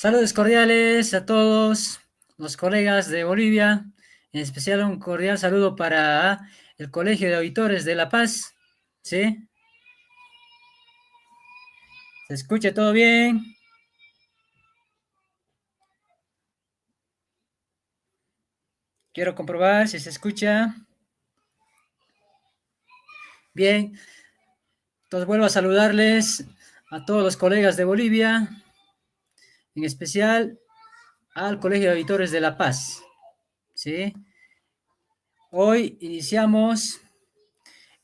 Saludos cordiales a todos los colegas de Bolivia, en especial un cordial saludo para el Colegio de Auditores de La Paz. ¿Sí? ¿Se escucha todo bien? Quiero comprobar si se escucha. Bien, entonces vuelvo a saludarles a todos los colegas de Bolivia, en especial al Colegio de Auditores de La Paz. ¿Sí? Hoy iniciamos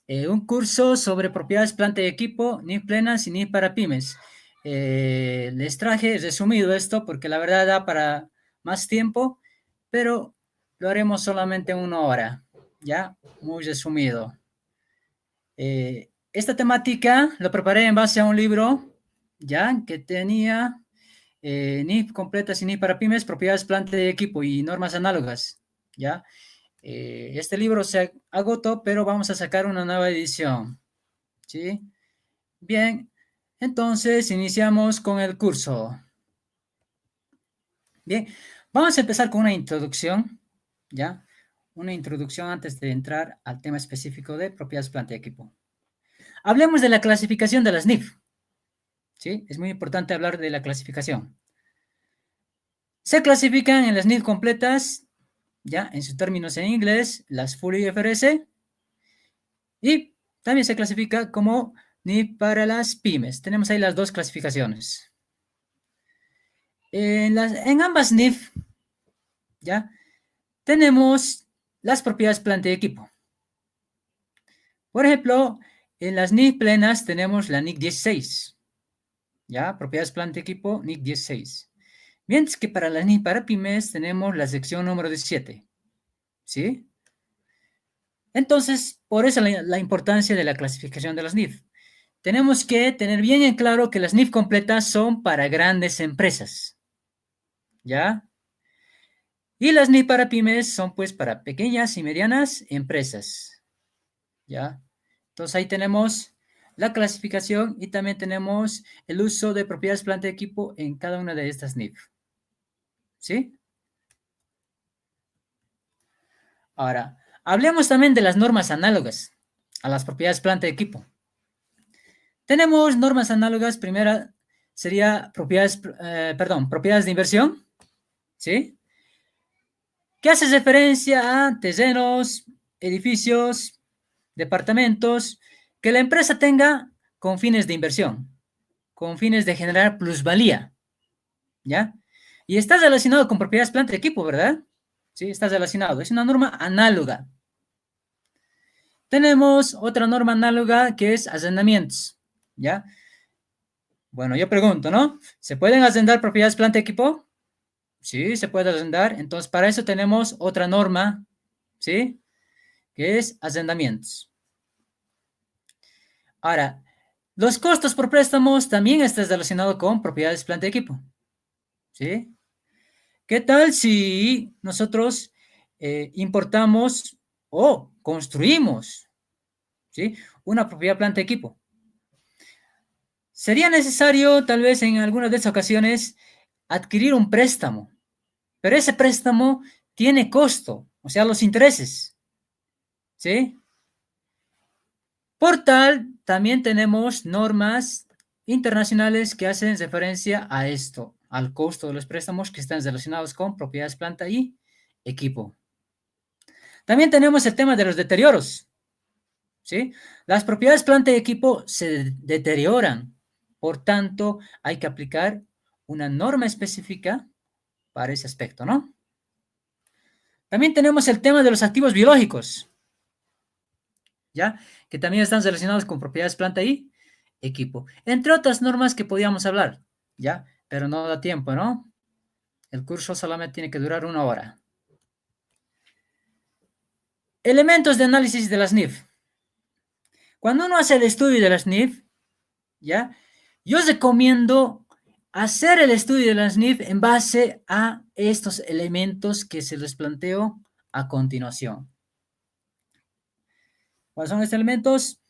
un curso sobre propiedades, planta y equipo, ni plenas y ni para pymes. Les traje resumido esto porque la verdad da para más tiempo, pero lo haremos solamente en 1 hora, ¿ya? Muy resumido. Esta temática lo preparé en base a un libro, ¿ya? Que tenía NIF completas y NIF para pymes, propiedades, planta y equipo y normas análogas, ¿ya? Este libro se agotó, pero vamos a sacar una nueva edición. ¿Sí? Bien, entonces iniciamos con el curso. Bien, vamos a empezar con una introducción, ¿ya? Una introducción antes de entrar al tema específico de propiedades, planta y equipo. Hablemos de la clasificación de las NIF, ¿sí? Es muy importante hablar de la clasificación. Se clasifican en las NIF completas, ya, en sus términos en inglés, las Full IFRS, y también se clasifica como NIF para las pymes. Tenemos ahí las dos clasificaciones. En ambas NIF, ¿ya? Tenemos las propiedades planta y equipo. Por ejemplo, en las NIF plenas tenemos la NIC 16, ¿ya? Propiedades planta y equipo, NIC 16. Mientras que para las NIF para pymes tenemos la sección número 17, ¿sí? Entonces, por eso la importancia de la clasificación de las NIF. Tenemos que tener bien en claro que las NIF completas son para grandes empresas, ¿ya? Y las NIF para pymes son pues para pequeñas y medianas empresas, ¿ya? Entonces ahí tenemos la clasificación y también tenemos el uso de propiedades, planta y equipo en cada una de estas NIF, ¿sí? Ahora, hablemos también de las normas análogas a las propiedades, planta y equipo. Tenemos normas análogas, primera sería propiedades de inversión, ¿sí? Que hace referencia a terrenos, edificios, departamentos que la empresa tenga con fines de inversión, con fines de generar plusvalía, ¿ya? Y está relacionado con propiedades, planta y equipo, ¿verdad? Sí, está relacionado. Es una norma análoga. Tenemos otra norma análoga que es arrendamientos, ¿ya? Bueno, yo pregunto, ¿no? ¿Se pueden arrendar propiedades, planta y equipo? Sí, se puede arrendar. Entonces, para eso tenemos otra norma, ¿sí? Que es arrendamientos. Ahora, los costos por préstamos también están relacionados con propiedades, planta y equipo, ¿sí? ¿Qué tal si nosotros importamos o construimos, ¿sí? Una propiedad, planta y equipo? Sería necesario, tal vez en algunas de esas ocasiones, adquirir un préstamo, pero ese préstamo tiene costo, o sea, los intereses, ¿sí? Por tal, también tenemos normas internacionales que hacen referencia a esto, al costo de los préstamos que están relacionados con propiedades, planta y equipo. También tenemos el tema de los deterioros, ¿sí? Las propiedades, planta y equipo se deterioran, por tanto, hay que aplicar una norma específica para ese aspecto, ¿no? También tenemos el tema de los activos biológicos, ¿ya? Que también están relacionados con propiedades, planta y equipo. Entre otras normas que podíamos hablar, ¿ya? Pero no da tiempo, ¿no? El curso solamente tiene que durar 1 hora. Elementos de análisis de las NIF. Cuando uno hace el estudio de las NIF, ¿ya? Yo recomiendo hacer el estudio de las NIF en base a estos elementos que se les planteo a continuación. ¿Cuáles son estos elementos?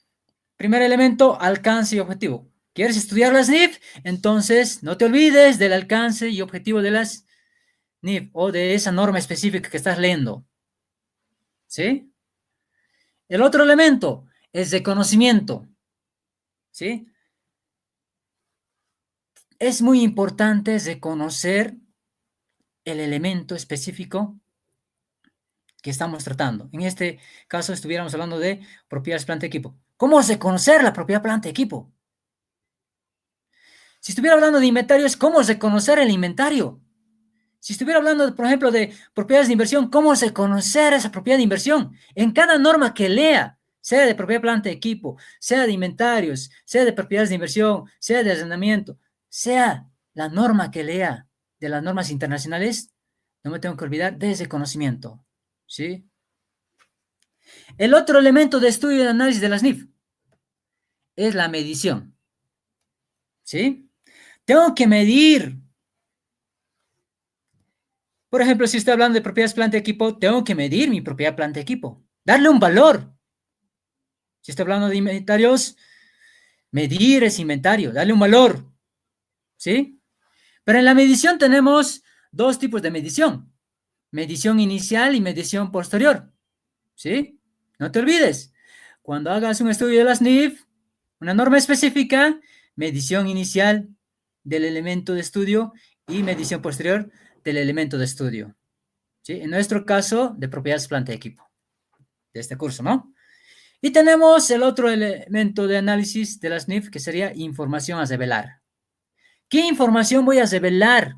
Primer elemento, alcance y objetivo. ¿Quieres estudiar las NIF? Entonces, no te olvides del alcance y objetivo de las NIF o de esa norma específica que estás leyendo. ¿Sí? El otro elemento es de conocimiento. ¿Sí? Es muy importante reconocer el elemento específico que estamos tratando. En este caso estuviéramos hablando de propiedades planta-equipo. ¿Cómo reconocer la propiedad planta-equipo? Si estuviera hablando de inventarios, ¿cómo reconocer el inventario? Si estuviera hablando, por ejemplo, de propiedades de inversión, ¿cómo reconocer esa propiedad de inversión? En cada norma que lea, sea de propiedad planta-equipo, sea de inventarios, sea de propiedades de inversión, sea de arrendamiento, sea la norma que lea de las normas internacionales, no me tengo que olvidar de ese conocimiento, ¿sí? El otro elemento de estudio y de análisis de las NIF es la medición, ¿sí? Tengo que medir. Por ejemplo, si estoy hablando de propiedades planta-equipo, tengo que medir mi propiedad planta-equipo, darle un valor. Si estoy hablando de inventarios, medir ese inventario, darle un valor, ¿sí? Pero en la medición tenemos dos tipos de medición. Medición inicial y medición posterior, ¿sí? No te olvides, cuando hagas un estudio de las NIF, una norma específica, medición inicial del elemento de estudio y medición posterior del elemento de estudio, ¿sí? En nuestro caso, de propiedades planta-equipo, de este curso, ¿no? Y tenemos el otro elemento de análisis de las NIF, que sería información a revelar. ¿Qué información voy a revelar?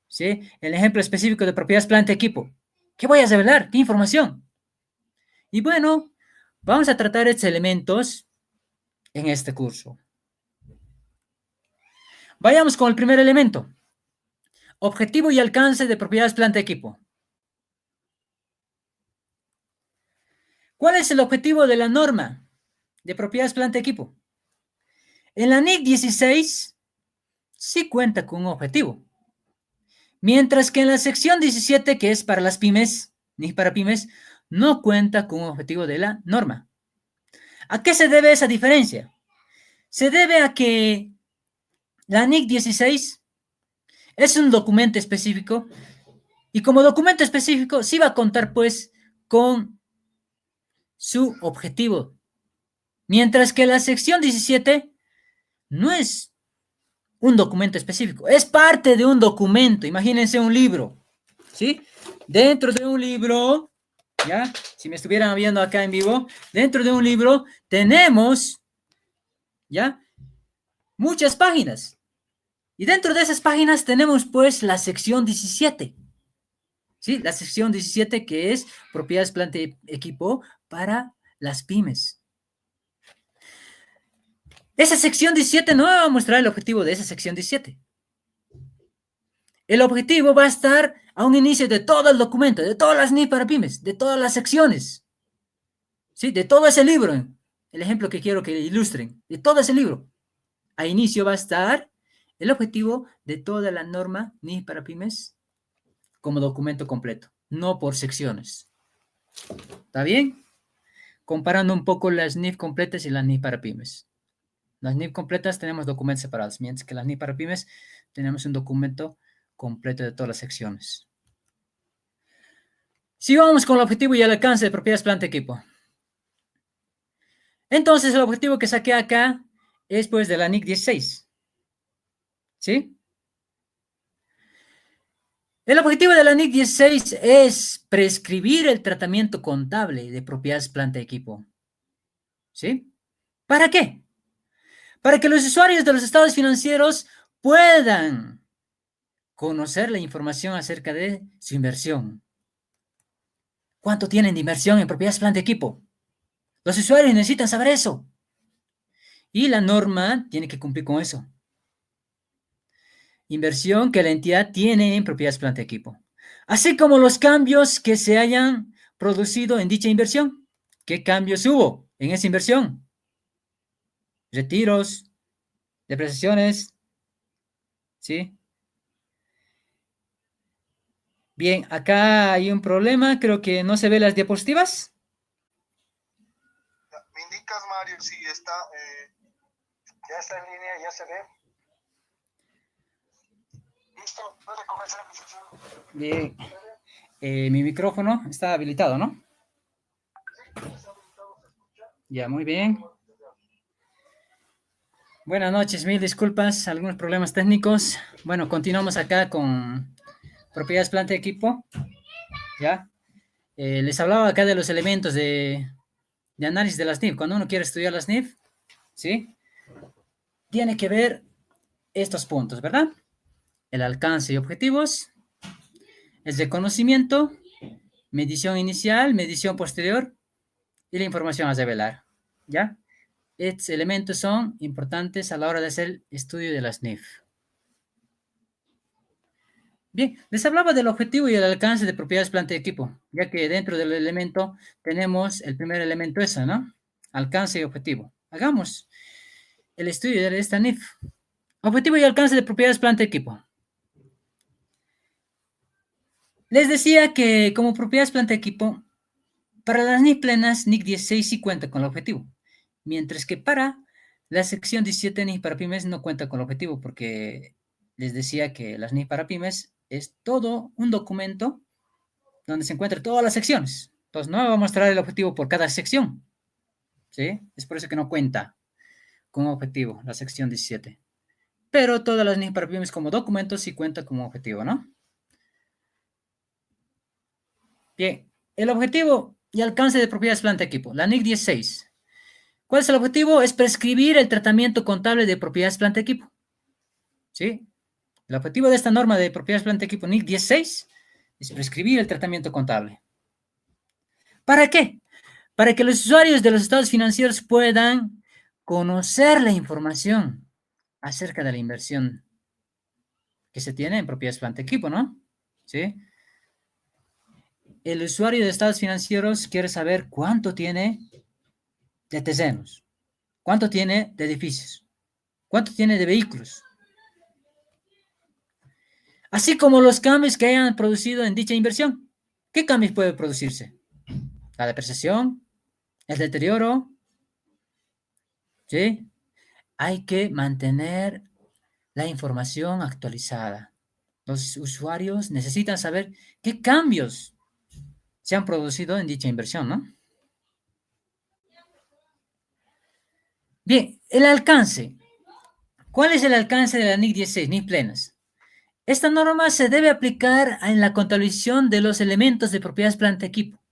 ¿Sí? El ejemplo específico de propiedades planta-equipo. ¿Qué voy a revelar? ¿Qué información? Y bueno, vamos a tratar estos elementos en este curso. Vayamos con el primer elemento. Objetivo y alcance de propiedades planta-equipo. ¿Cuál es el objetivo de la norma de propiedades planta-equipo? En la NIC 16 sí cuenta con un objetivo. Mientras que en la sección 17, que es para las pymes, NIC para pymes, no cuenta con un objetivo de la norma. ¿A qué se debe esa diferencia? Se debe a que la NIC 16 es un documento específico y como documento específico sí va a contar pues con su objetivo. Mientras que la sección 17 no es un documento específico, es parte de un documento. Imagínense un libro, ¿sí? Dentro de un libro, ¿ya? Si me estuvieran viendo acá en vivo, dentro de un libro tenemos, ¿ya? Muchas páginas. Y dentro de esas páginas tenemos pues la sección 17, ¿sí? La sección 17 que es propiedades planta y equipo para las pymes. Esa sección 17 no va a mostrar el objetivo de esa sección 17. El objetivo va a estar a un inicio de todo el documento, de todas las NIF para pymes, de todas las secciones, ¿sí? De todo ese libro, el ejemplo que quiero que ilustren, de todo ese libro. A inicio va a estar el objetivo de toda la norma NIF para pymes como documento completo, no por secciones. ¿Está bien? Comparando un poco las NIF completas y las NIF para pymes. Las NIF completas tenemos documentos separados, mientras que las NIF para pymes tenemos un documento completo de todas las secciones. Si vamos con el objetivo y el alcance de propiedades planta-equipo. Entonces, el objetivo que saqué acá es pues de la NIC 16. ¿Sí? El objetivo de la NIC 16 es prescribir el tratamiento contable de propiedades planta-equipo. ¿Sí? ¿Para qué? Para que los usuarios de los estados financieros puedan conocer la información acerca de su inversión. ¿Cuánto tienen de inversión en propiedades planta-equipo? Los usuarios necesitan saber eso. Y la norma tiene que cumplir con eso. Inversión que la entidad tiene en propiedades planta-equipo. Así como los cambios que se hayan producido en dicha inversión. ¿Qué cambios hubo en esa inversión? Retiros, depreciaciones, ¿sí? Bien, acá hay un problema, creo que no se ven las diapositivas. ¿Me indicas, Mario, si está Ya está en línea, ya se ve. Listo, puede comenzar mi sesión. Bien. Mi micrófono está habilitado, ¿no? Ya, muy bien. Buenas noches, mil disculpas, algunos problemas técnicos. Bueno, continuamos acá con propiedades planta y equipo. ¿Ya? Les hablaba acá de los elementos de análisis de las NIF. Cuando uno quiere estudiar las NIF, ¿sí? Tiene que ver estos puntos, ¿verdad? El alcance y objetivos, el reconocimiento, medición inicial, medición posterior y la información a revelar, ¿ya? Estos elementos son importantes a la hora de hacer el estudio de las NIF. Bien, les hablaba del objetivo y el alcance de propiedades planta y equipo, ya que dentro del elemento tenemos el primer elemento ese, ¿no? Alcance y objetivo. Hagamos el estudio de esta NIF. Objetivo y alcance de propiedades planta y equipo. Les decía que como propiedades planta y equipo, para las NIF plenas, NIC 16 sí cuenta con el objetivo, mientras que para la sección 17 NIF para pymes no cuenta con el objetivo, porque les decía que las NIF para pymes es todo un documento donde se encuentran todas las secciones. Entonces no me va a mostrar el objetivo por cada sección, ¿sí? Es por eso que no cuenta con objetivo la sección 17. Pero todas las NIF para pymes como documentos sí cuentan como objetivo, ¿no? Bien, el objetivo y alcance de propiedades planta equipo, la NIC 16. ¿Cuál es el objetivo? Es prescribir el tratamiento contable de propiedades planta equipo. ¿Sí? El objetivo de esta norma de propiedades planta equipo NIC 16 es prescribir el tratamiento contable. ¿Para qué? Para que los usuarios de los estados financieros puedan conocer la información acerca de la inversión que se tiene en propiedades planta equipo, ¿no? ¿Sí? El usuario de estados financieros quiere saber cuánto tiene de terrenos, cuánto tiene de edificios, cuánto tiene de vehículos, así como los cambios que hayan producido en dicha inversión. ¿Qué cambios puede producirse? La depreciación, el deterioro, ¿sí? Hay que mantener la información actualizada. Los usuarios necesitan saber qué cambios se han producido en dicha inversión, ¿no? Bien, el alcance. ¿Cuál es el alcance de la NIC 16, NIC plenas? Esta norma se debe aplicar en la contabilización de los elementos de propiedades planta equipo,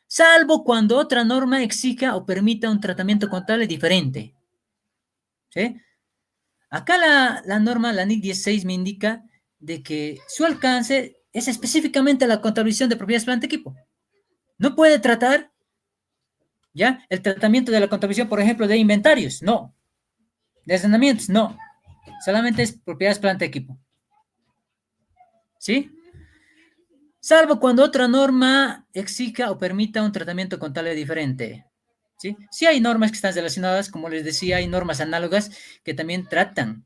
salvo cuando otra norma exija o permita un tratamiento contable diferente. ¿Sí? Acá la norma, la NIC 16, me indica de que su alcance es específicamente la contabilización de propiedades planta equipo. No puede tratar, ¿ya? El tratamiento de la contabilización, por ejemplo, de inventarios, no. De arrendamientos, no. Solamente es propiedades planta equipo. ¿Sí? Salvo cuando otra norma exija o permita un tratamiento contable diferente. ¿Sí? Sí hay normas que están relacionadas, como les decía, hay normas análogas que también tratan,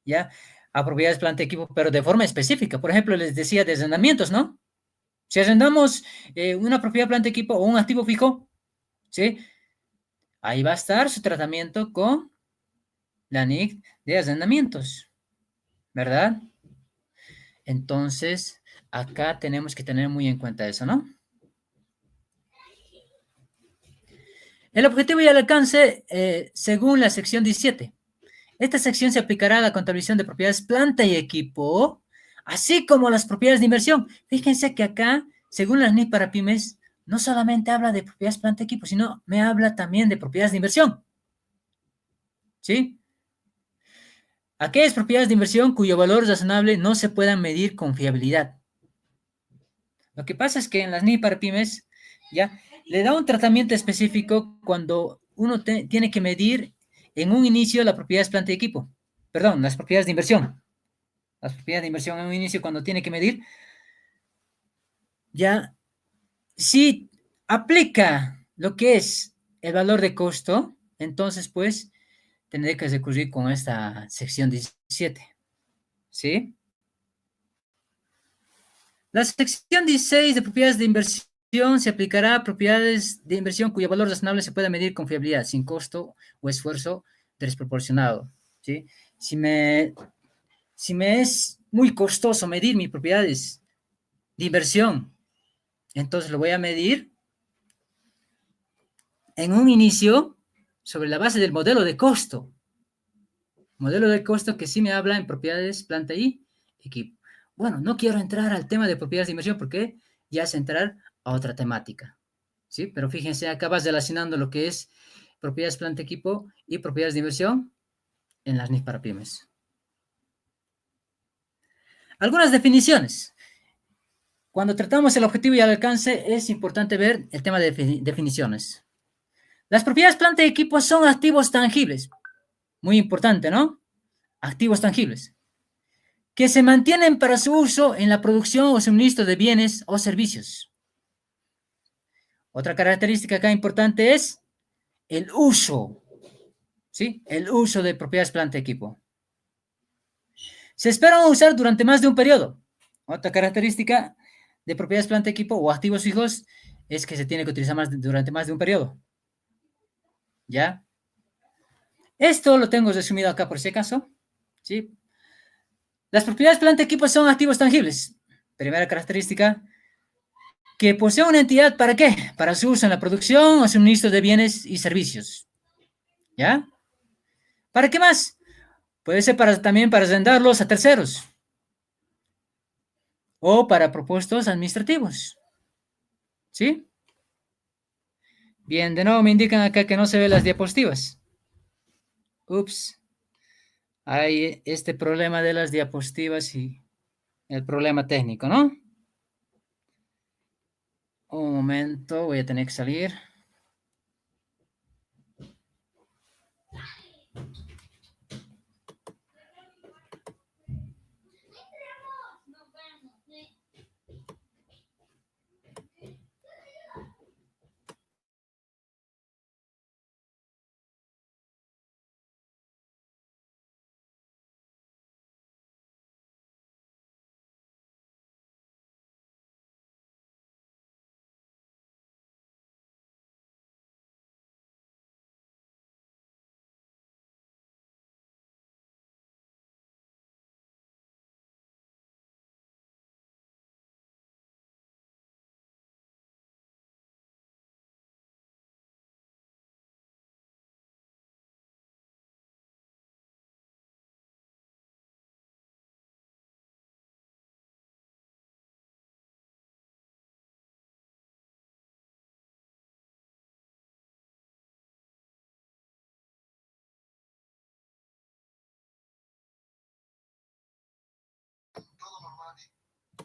¿ya? A propiedades planta equipo, pero de forma específica. Por ejemplo, les decía de arrendamientos, ¿no? Si arrendamos una propiedad planta equipo o un activo fijo, ¿sí? Ahí va a estar su tratamiento con la NIC de arrendamientos, ¿verdad? Entonces, acá tenemos que tener muy en cuenta eso, ¿no? El objetivo y el alcance, según la sección 17. Esta sección se aplicará a la contabilización de propiedades planta y equipo, así como las propiedades de inversión. Fíjense que acá, según las NIF para pymes, no solamente habla de propiedades planta y equipo, sino me habla también de propiedades de inversión. ¿Sí? Aquellas propiedades de inversión cuyo valor razonable no se puedan medir con fiabilidad. Lo que pasa es que en las NIF para pymes, ya, le da un tratamiento específico cuando uno tiene que medir en un inicio la propiedad de planta y equipo. Perdón, las propiedades de inversión. Las propiedades de inversión en un inicio cuando tiene que medir. Ya, si aplica lo que es el valor de costo, entonces pues tendré que recurrir con esta sección 17. ¿Sí? La sección 16 de propiedades de inversión se aplicará a propiedades de inversión cuyo valor razonable se pueda medir con fiabilidad, sin costo o esfuerzo desproporcionado, ¿sí? Si me es muy costoso medir mis propiedades de inversión, entonces lo voy a medir en un inicio sobre la base del modelo de costo. Modelo de costo que sí me habla en propiedades, planta y equipo. Bueno, no quiero entrar al tema de propiedades de inversión porque ya es entrar a otra temática, ¿sí? Pero fíjense, acá vas relacionando lo que es propiedades, planta, equipo y propiedades de inversión en las NIF para pymes. Algunas definiciones. Cuando tratamos el objetivo y el alcance, es importante ver el tema de definiciones. Las propiedades, planta y equipo son activos tangibles. Muy importante, ¿no? Activos tangibles. Que se mantienen para su uso en la producción o suministro de bienes o servicios. Otra característica acá importante es el uso, ¿sí? El uso de propiedades, planta y equipo. Se esperan usar durante más de un periodo. Otra característica de propiedades, planta, equipo o activos fijos es que se tiene que utilizar durante más de un periodo. ¿Ya? Esto lo tengo resumido acá por si acaso. ¿Sí? Las propiedades, planta, equipo son activos tangibles. Primera característica, que posee una entidad ¿para qué? Para su uso en la producción o suministro de bienes y servicios. ¿Ya? ¿Para qué más? Puede ser también para arrendarlos a terceros o para propósitos administrativos. ¿Sí? Bien, de nuevo me indican acá que no se ven las diapositivas. Ups. Hay este problema de las diapositivas y el problema técnico, ¿no? Un momento, voy a tener que salir.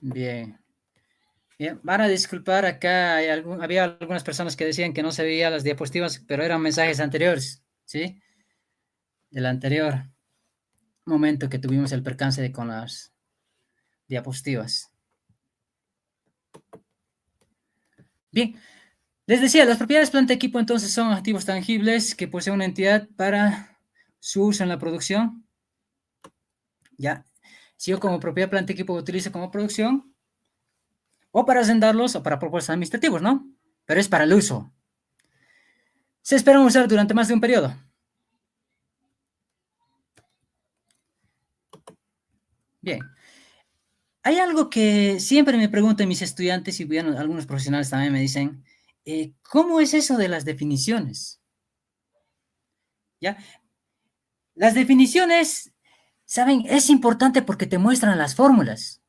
Bien. Bien, van a disculpar, acá había algunas personas que decían que no se veían las diapositivas, pero eran mensajes anteriores, ¿sí? Del anterior momento que tuvimos el percance con las diapositivas. Bien, les decía, las propiedades planta equipo entonces son activos tangibles que posee una entidad para su uso en la producción. Ya, si yo como propiedad planta equipo utilizo como producción, o para arrendarlos o para propósitos administrativos, ¿no? Pero es para el uso. Se esperan usar durante más de un periodo. Bien. Hay algo que siempre me preguntan mis estudiantes y bueno, algunos profesionales también me dicen, ¿cómo es eso de las definiciones? ¿Ya? Las definiciones, ¿saben? Es importante porque te muestran las fórmulas.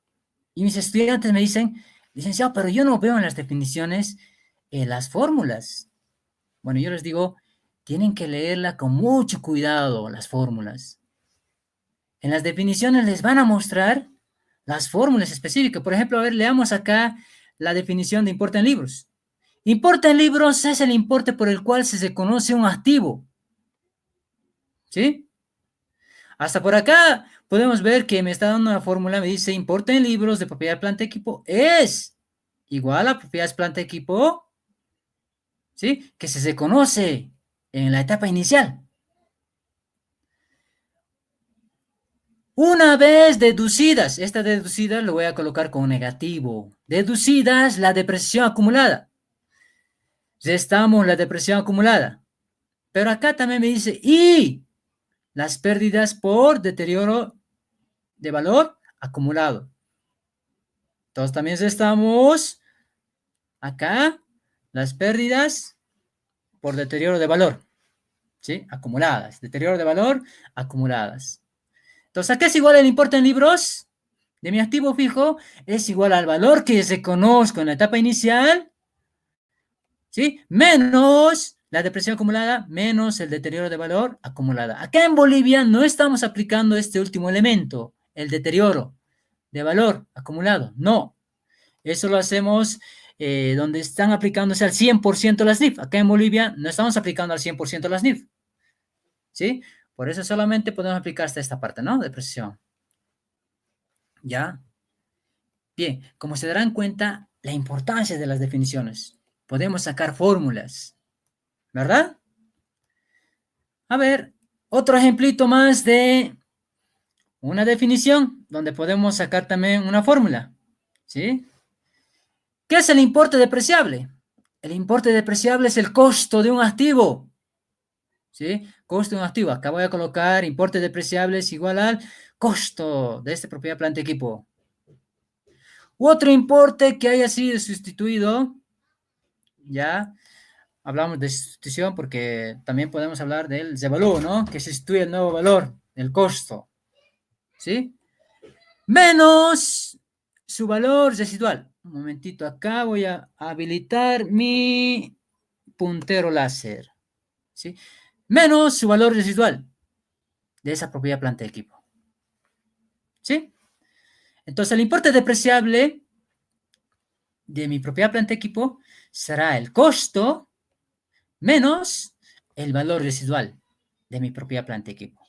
Y mis estudiantes me dicen, licenciado, pero yo no veo en las definiciones las fórmulas. Bueno, yo les digo, tienen que leerla con mucho cuidado, las fórmulas. En las definiciones les van a mostrar las fórmulas específicas. Por ejemplo, a ver, leamos acá la definición de importe en libros. Importe en libros es el importe por el cual se conoce un activo. ¿Sí? Hasta por acá podemos ver que me está dando una fórmula, me dice importe en libros de propiedad planta equipo es igual a propiedades planta equipo, ¿sí? Que se conoce en la etapa inicial. Una vez deducidas, esta deducida lo voy a colocar con negativo. Deducidas la depreciación acumulada. Restamos la depreciación acumulada. Pero acá también me dice, y las pérdidas por deterioro de valor acumulado. Entonces también estamos acá, las pérdidas por deterioro de valor, ¿sí? Acumuladas, deterioro de valor acumuladas. Entonces, acá es igual el importe en libros de mi activo fijo, es igual al valor que se conozco en la etapa inicial, ¿sí? Menos la depreciación acumulada, menos el deterioro de valor acumulada. Acá en Bolivia no estamos aplicando este último elemento, el deterioro de valor acumulado, no. Eso lo hacemos donde están aplicándose al 100% las NIF. Acá en Bolivia no estamos aplicando al 100% las NIF, ¿sí? Por eso solamente podemos aplicar hasta esta parte, ¿no? Depreciación. ¿Ya? Bien, como se darán cuenta, la importancia de las definiciones. Podemos sacar fórmulas, ¿verdad? A ver, otro ejemplito más de una definición donde podemos sacar también una fórmula, ¿sí? ¿Qué es el importe depreciable? El importe depreciable es el costo de un activo, ¿sí? Costo de un activo. Acá voy a colocar importe depreciable es igual al costo de esta propiedad, planta, equipo. Otro importe que haya sido sustituido, ya hablamos de sustitución porque también podemos hablar del devalúo, ¿no? Que se sustituye el nuevo valor, el costo, ¿sí? Menos su valor residual. Un momentito, acá voy a habilitar mi puntero láser, ¿sí? Menos su valor residual de esa propiedad, planta, equipo, ¿sí? Entonces, el importe depreciable de mi propiedad, planta, equipo será el costo menos el valor residual de mi propiedad, planta, equipo.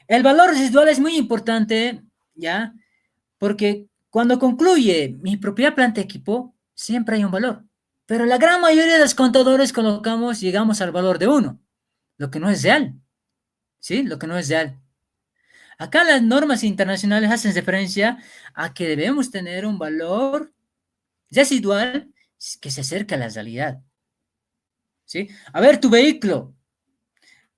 El valor residual es muy importante, ¿ya? Porque cuando concluye mi propiedad, planta, equipo, siempre hay un valor. Pero la gran mayoría de los contadores llegamos al valor de 1, lo que no es real, ¿sí? Lo que no es real. Acá las normas internacionales hacen referencia a que debemos tener un valor residual que se acerque a la realidad, ¿sí? A ver, tu vehículo,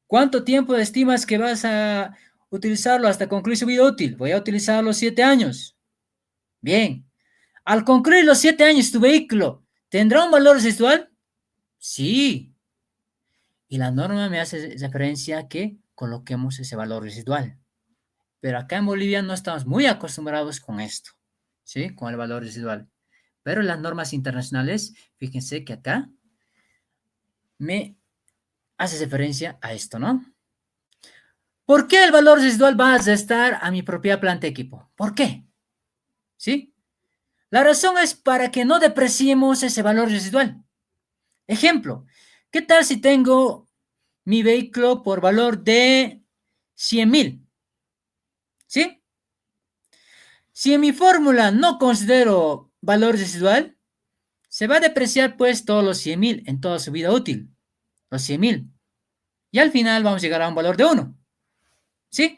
¿cuánto tiempo estimas que vas a utilizarlo hasta concluir su vida útil? Voy a utilizarlo 7 años. Bien. Al concluir los 7 años, tu vehículo, ¿tendrá un valor residual? Sí. Y la norma me hace referencia a que coloquemos ese valor residual. Pero acá en Bolivia no estamos muy acostumbrados con esto, ¿sí? Con el valor residual. Pero las normas internacionales, fíjense que acá me hace referencia a esto, ¿no? ¿Por qué el valor residual va a restar a mi propia planta, equipo? ¿Por qué? ¿Sí? La razón es para que no depreciemos ese valor residual. Ejemplo, ¿qué tal si tengo mi vehículo por valor de 100,000? ¿Sí? Si en mi fórmula no considero valor residual, se va a depreciar pues todos los 100,000 en toda su vida útil. Los 100,000. Y al final vamos a llegar a un valor de 1. ¿Sí?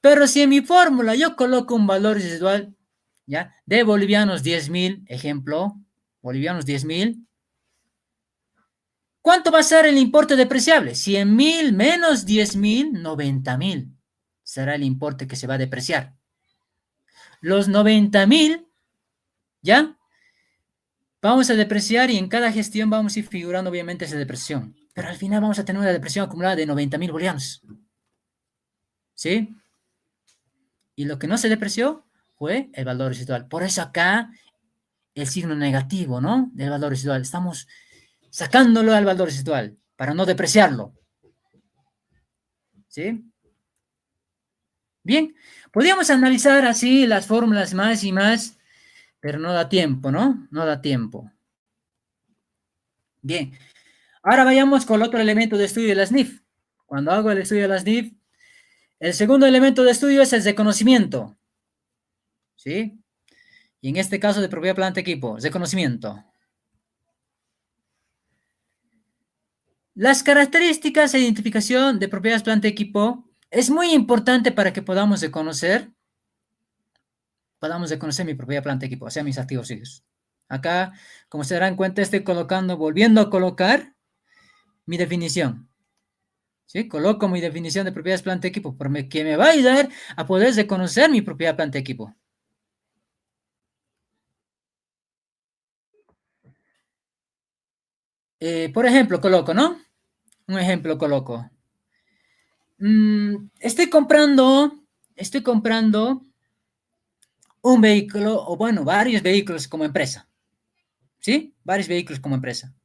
Pero si en mi fórmula yo coloco un valor residual, ¿ya? De bolivianos 10,000, ejemplo, bolivianos 10,000, ¿cuánto va a ser el importe depreciable? 100,000 menos 10,000, 90,000 será el importe que se va a depreciar. Los 90,000, ¿ya? Vamos a depreciar y en cada gestión vamos a ir figurando obviamente esa depresión. Pero al final vamos a tener una depresión acumulada de 90,000 bolivianos. ¿Sí? Y lo que no se depreció fue el valor residual. Por eso acá el signo negativo, ¿no? Del valor residual. Estamos sacándolo al valor residual para no depreciarlo. ¿Sí? Bien, podríamos analizar así las fórmulas más y más, pero no da tiempo, ¿no? No da tiempo. Bien, ahora vayamos con el otro elemento de estudio de las NIF. Cuando hago el estudio de las NIF, el segundo elemento de estudio es el reconocimiento. ¿Sí? Y en este caso de propiedad, planta, equipo, reconocimiento. Las características e identificación de propiedades, planta, equipo es muy importante para que podamos reconocer mi propiedad, planta, equipo, o sea, mis activos fijos. Acá, como se darán cuenta, estoy volviendo a colocar mi definición. ¿Sí? Coloco mi definición de propiedades planta equipo, que me va a ayudar a poder reconocer mi propiedad planta equipo. Por ejemplo, coloco, ¿no? Un ejemplo coloco. Estoy comprando un vehículo, o bueno, varios vehículos como empresa. ¿Sí? Varios vehículos como empresa.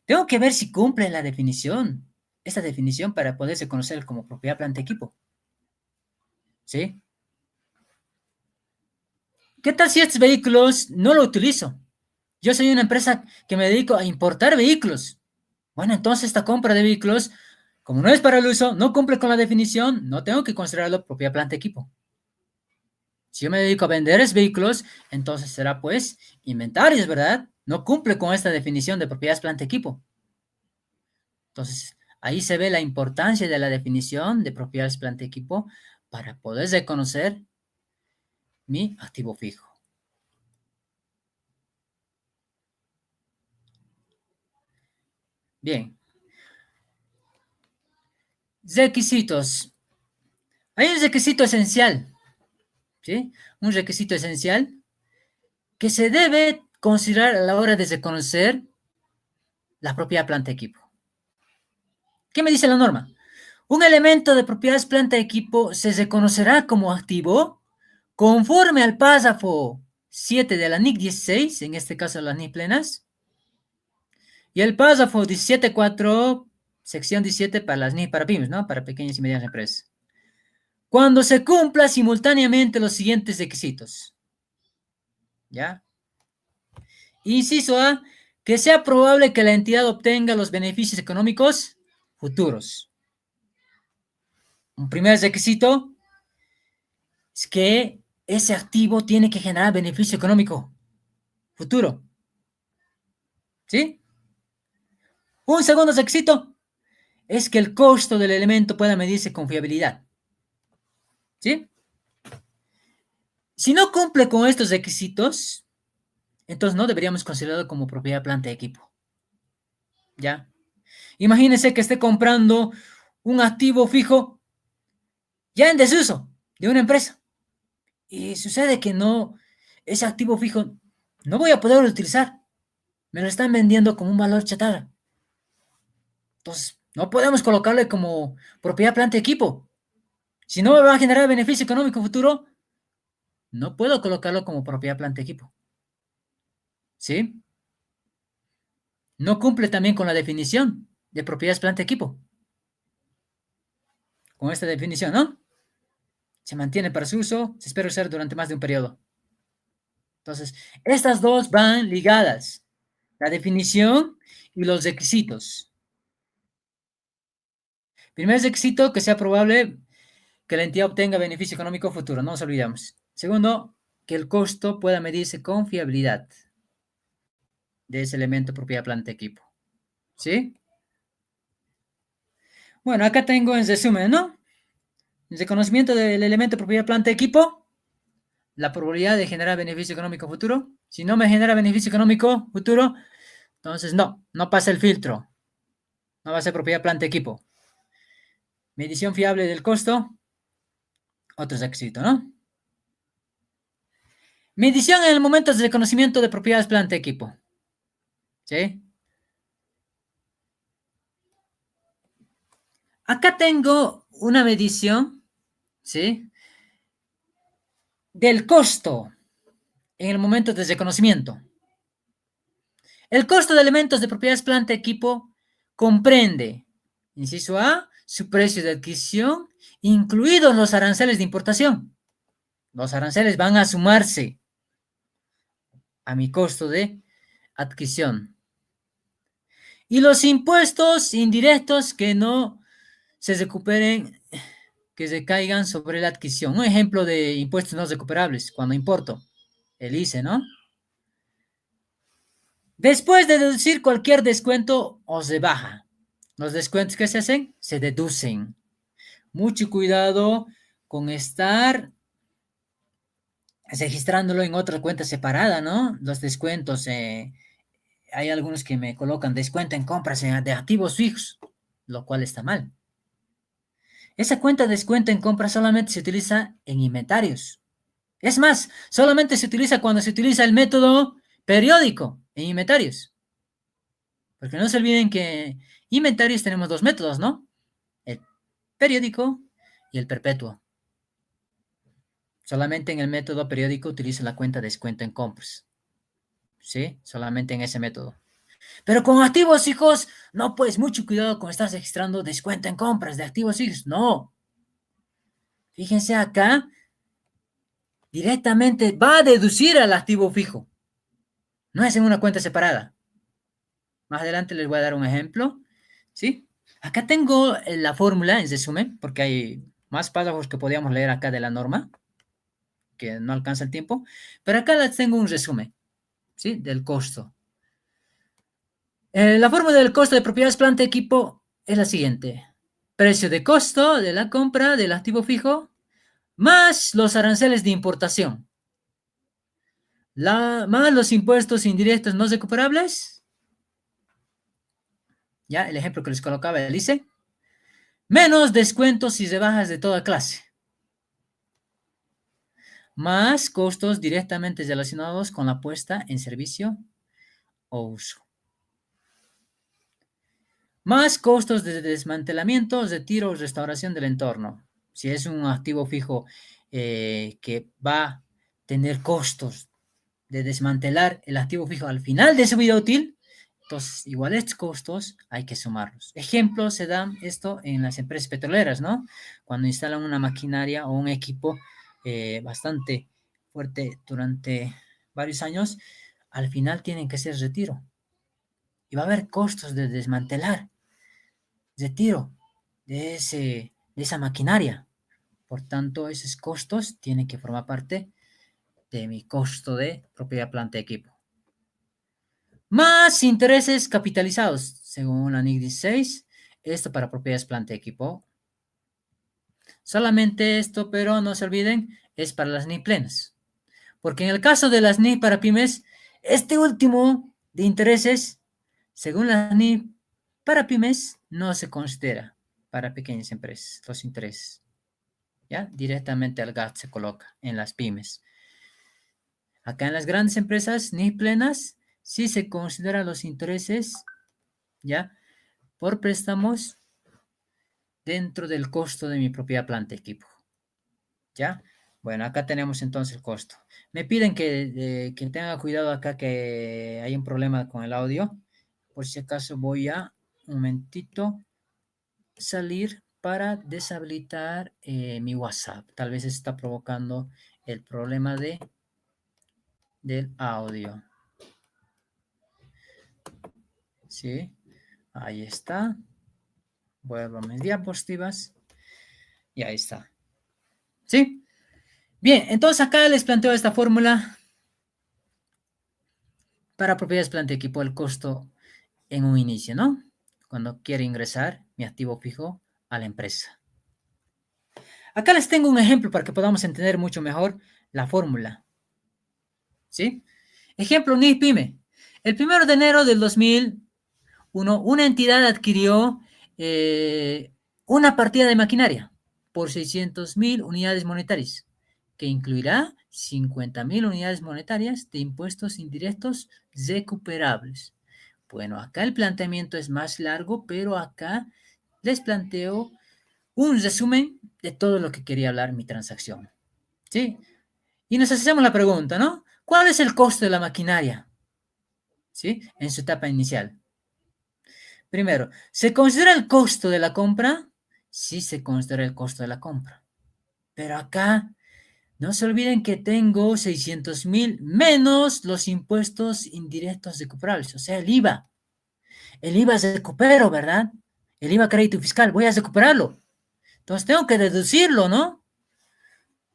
Tengo que ver si cumple la definición, esta definición para poderse conocer como propiedad planta equipo. ¿Sí? ¿Qué tal si estos vehículos no lo utilizo? Yo soy una empresa que me dedico a importar vehículos. Bueno, entonces esta compra de vehículos, como no es para el uso, no cumple con la definición, no tengo que considerarlo propiedad planta equipo. Si yo me dedico a vender esos vehículos, entonces será pues inventarios, ¿verdad? No cumple con esta definición de propiedades planta equipo. Entonces, ahí se ve la importancia de la definición de propiedades planta equipo para poder reconocer mi activo fijo. Bien. Requisitos. Hay un requisito esencial, ¿sí? Un requisito esencial que se debe considerar a la hora de reconocer la propiedad planta equipo. ¿Qué me dice la norma? Un elemento de propiedades planta equipo se reconocerá como activo conforme al párrafo 7 de la NIC 16, en este caso las NIC plenas, y el párrafo 17.4, sección 17 para las NIC para pymes, ¿no? Para pequeñas y medianas empresas. Cuando se cumpla simultáneamente los siguientes requisitos. ¿Ya? Inciso A, que sea probable que la entidad obtenga los beneficios económicos futuros. Un primer requisito es que ese activo tiene que generar beneficio económico futuro. ¿Sí? Un segundo requisito es que el costo del elemento pueda medirse con fiabilidad. ¿Sí? Si no cumple con estos requisitos, entonces no deberíamos considerarlo como propiedad planta de equipo. ¿Ya? Imagínense que esté comprando un activo fijo ya en desuso de una empresa. Y sucede que no, ese activo fijo no voy a poder utilizar. Me lo están vendiendo como un valor chatarra. Entonces, no podemos colocarle como propiedad planta equipo. Si no me va a generar beneficio económico futuro, no puedo colocarlo como propiedad planta equipo. ¿Sí? No cumple también con la definición de propiedades planta equipo. Con esta definición, ¿no? Se mantiene para su uso, se espera usar durante más de un periodo. Entonces, estas dos van ligadas. La definición y los requisitos. Primer requisito, que sea probable que la entidad obtenga beneficio económico futuro, no nos olvidamos. Segundo, que el costo pueda medirse con fiabilidad de ese elemento propiedad planta equipo. ¿Sí? Bueno, acá tengo en resumen, ¿no? El reconocimiento del elemento propiedad planta equipo, la probabilidad de generar beneficio económico futuro. Si no me genera beneficio económico futuro, entonces no pasa el filtro. No va a ser propiedad planta equipo. Medición fiable del costo, otro requisito, ¿no? Medición en el momento de reconocimiento de propiedades planta equipo. ¿Sí? Acá tengo una medición, ¿sí? Del costo en el momento de reconocimiento. El costo de elementos de propiedades planta equipo comprende, inciso A, su precio de adquisición, incluidos los aranceles de importación. Los aranceles van a sumarse a mi costo de adquisición. Y los impuestos indirectos que no se recuperen, que se caigan sobre la adquisición. Un ejemplo de impuestos no recuperables, cuando importo, el ICE, ¿no? Después de deducir cualquier descuento o rebaja, los descuentos que se hacen se deducen. Mucho cuidado con estar registrándolo en otra cuenta separada, ¿no? Los descuentos, hay algunos que me colocan descuento en compras de activos fijos, lo cual está mal. Esa cuenta de descuento en compra solamente se utiliza en inventarios. Es más, solamente se utiliza cuando se utiliza el método periódico en inventarios. Porque no se olviden que inventarios tenemos dos métodos, ¿no? El periódico y el perpetuo. Solamente en el método periódico utilizo la cuenta de descuento en compras. ¿Sí? Solamente en ese método. Pero con activos fijos, no, pues mucho cuidado con estar registrando descuento en compras de activos fijos. No. Fíjense acá, directamente va a deducir al activo fijo. No es en una cuenta separada. Más adelante les voy a dar un ejemplo. ¿Sí? Acá tengo la fórmula en resumen, porque hay más párrafos que podríamos leer acá de la norma, que no alcanza el tiempo. Pero acá les tengo un resumen, ¿sí? Del costo. La fórmula del costo de propiedades, planta, equipo es la siguiente. Precio de costo de la compra del activo fijo más los aranceles de importación, más los impuestos indirectos no recuperables, ya el ejemplo que les colocaba el ICE, menos descuentos y rebajas de toda clase, más costos directamente relacionados con la puesta en servicio o uso, más costos de desmantelamiento, retiro o restauración del entorno. Si es un activo fijo que va a tener costos de desmantelar el activo fijo al final de su vida útil, entonces igual estos costos hay que sumarlos. Ejemplo, se da esto en las empresas petroleras, ¿no? Cuando instalan una maquinaria o un equipo bastante fuerte durante varios años, al final tienen que hacer retiro. Y va a haber costos de desmantelar, retiro de esa maquinaria. Por tanto, esos costos tienen que formar parte de mi costo de propiedad, planta, equipo. Más intereses capitalizados, según la NIC 16. Esto para propiedades, planta, equipo. Solamente esto, pero no se olviden, es para las NIC plenas. Porque en el caso de las NIC para pymes, este último de intereses, según la NIC para pymes, no se considera para pequeñas empresas, los intereses. ¿Ya? Directamente al GAT se coloca en las pymes. Acá en las grandes empresas, NIC plenas, sí se consideran los intereses, ¿ya? Por préstamos dentro del costo de mi propiedad, planta, equipo. ¿Ya? Bueno, acá tenemos entonces el costo. Me piden que tenga cuidado acá que hay un problema con el audio. Por si acaso voy a, un momentito, salir para deshabilitar mi WhatsApp. Tal vez está provocando el problema del audio. ¿Sí? Ahí está. Vuelvo a mis diapositivas. Y ahí está. ¿Sí? Bien, entonces acá les planteo esta fórmula para propiedades, planta, equipo, el costo en un inicio, ¿no? Cuando quiero ingresar mi activo fijo a la empresa. Acá les tengo un ejemplo para que podamos entender mucho mejor la fórmula. ¿Sí? Ejemplo, NIC PYME. El 1 de enero del 2001, una entidad adquirió una partida de maquinaria por 600,000 unidades monetarias, que incluirá 50,000 unidades monetarias de impuestos indirectos recuperables. Bueno, acá el planteamiento es más largo, pero acá les planteo un resumen de todo lo que quería hablar mi transacción. ¿Sí? Y nos hacemos la pregunta, ¿no? ¿Cuál es el costo de la maquinaria? ¿Sí? En su etapa inicial. Primero, ¿se considera el costo de la compra? Sí, se considera el costo de la compra. Pero acá, no se olviden que tengo 600,000 menos los impuestos indirectos recuperables, o sea, el IVA. El IVA recupero, ¿verdad? El IVA crédito fiscal, voy a recuperarlo. Entonces tengo que deducirlo, ¿no?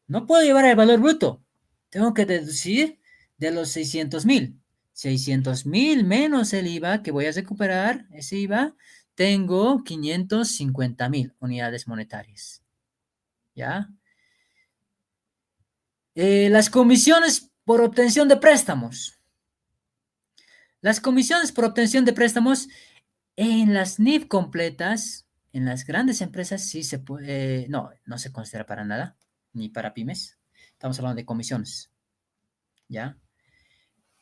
No puedo llevar el valor bruto. Tengo que deducir de los 600,000. 600,000 menos el IVA que voy a recuperar, ese IVA, tengo 550,000 unidades monetarias. ¿Ya? Las comisiones por obtención de préstamos. Las comisiones por obtención de préstamos en las NIF completas, En las grandes empresas sí se puede, no se considera para nada, ni para pymes. Estamos hablando de comisiones, ¿ya?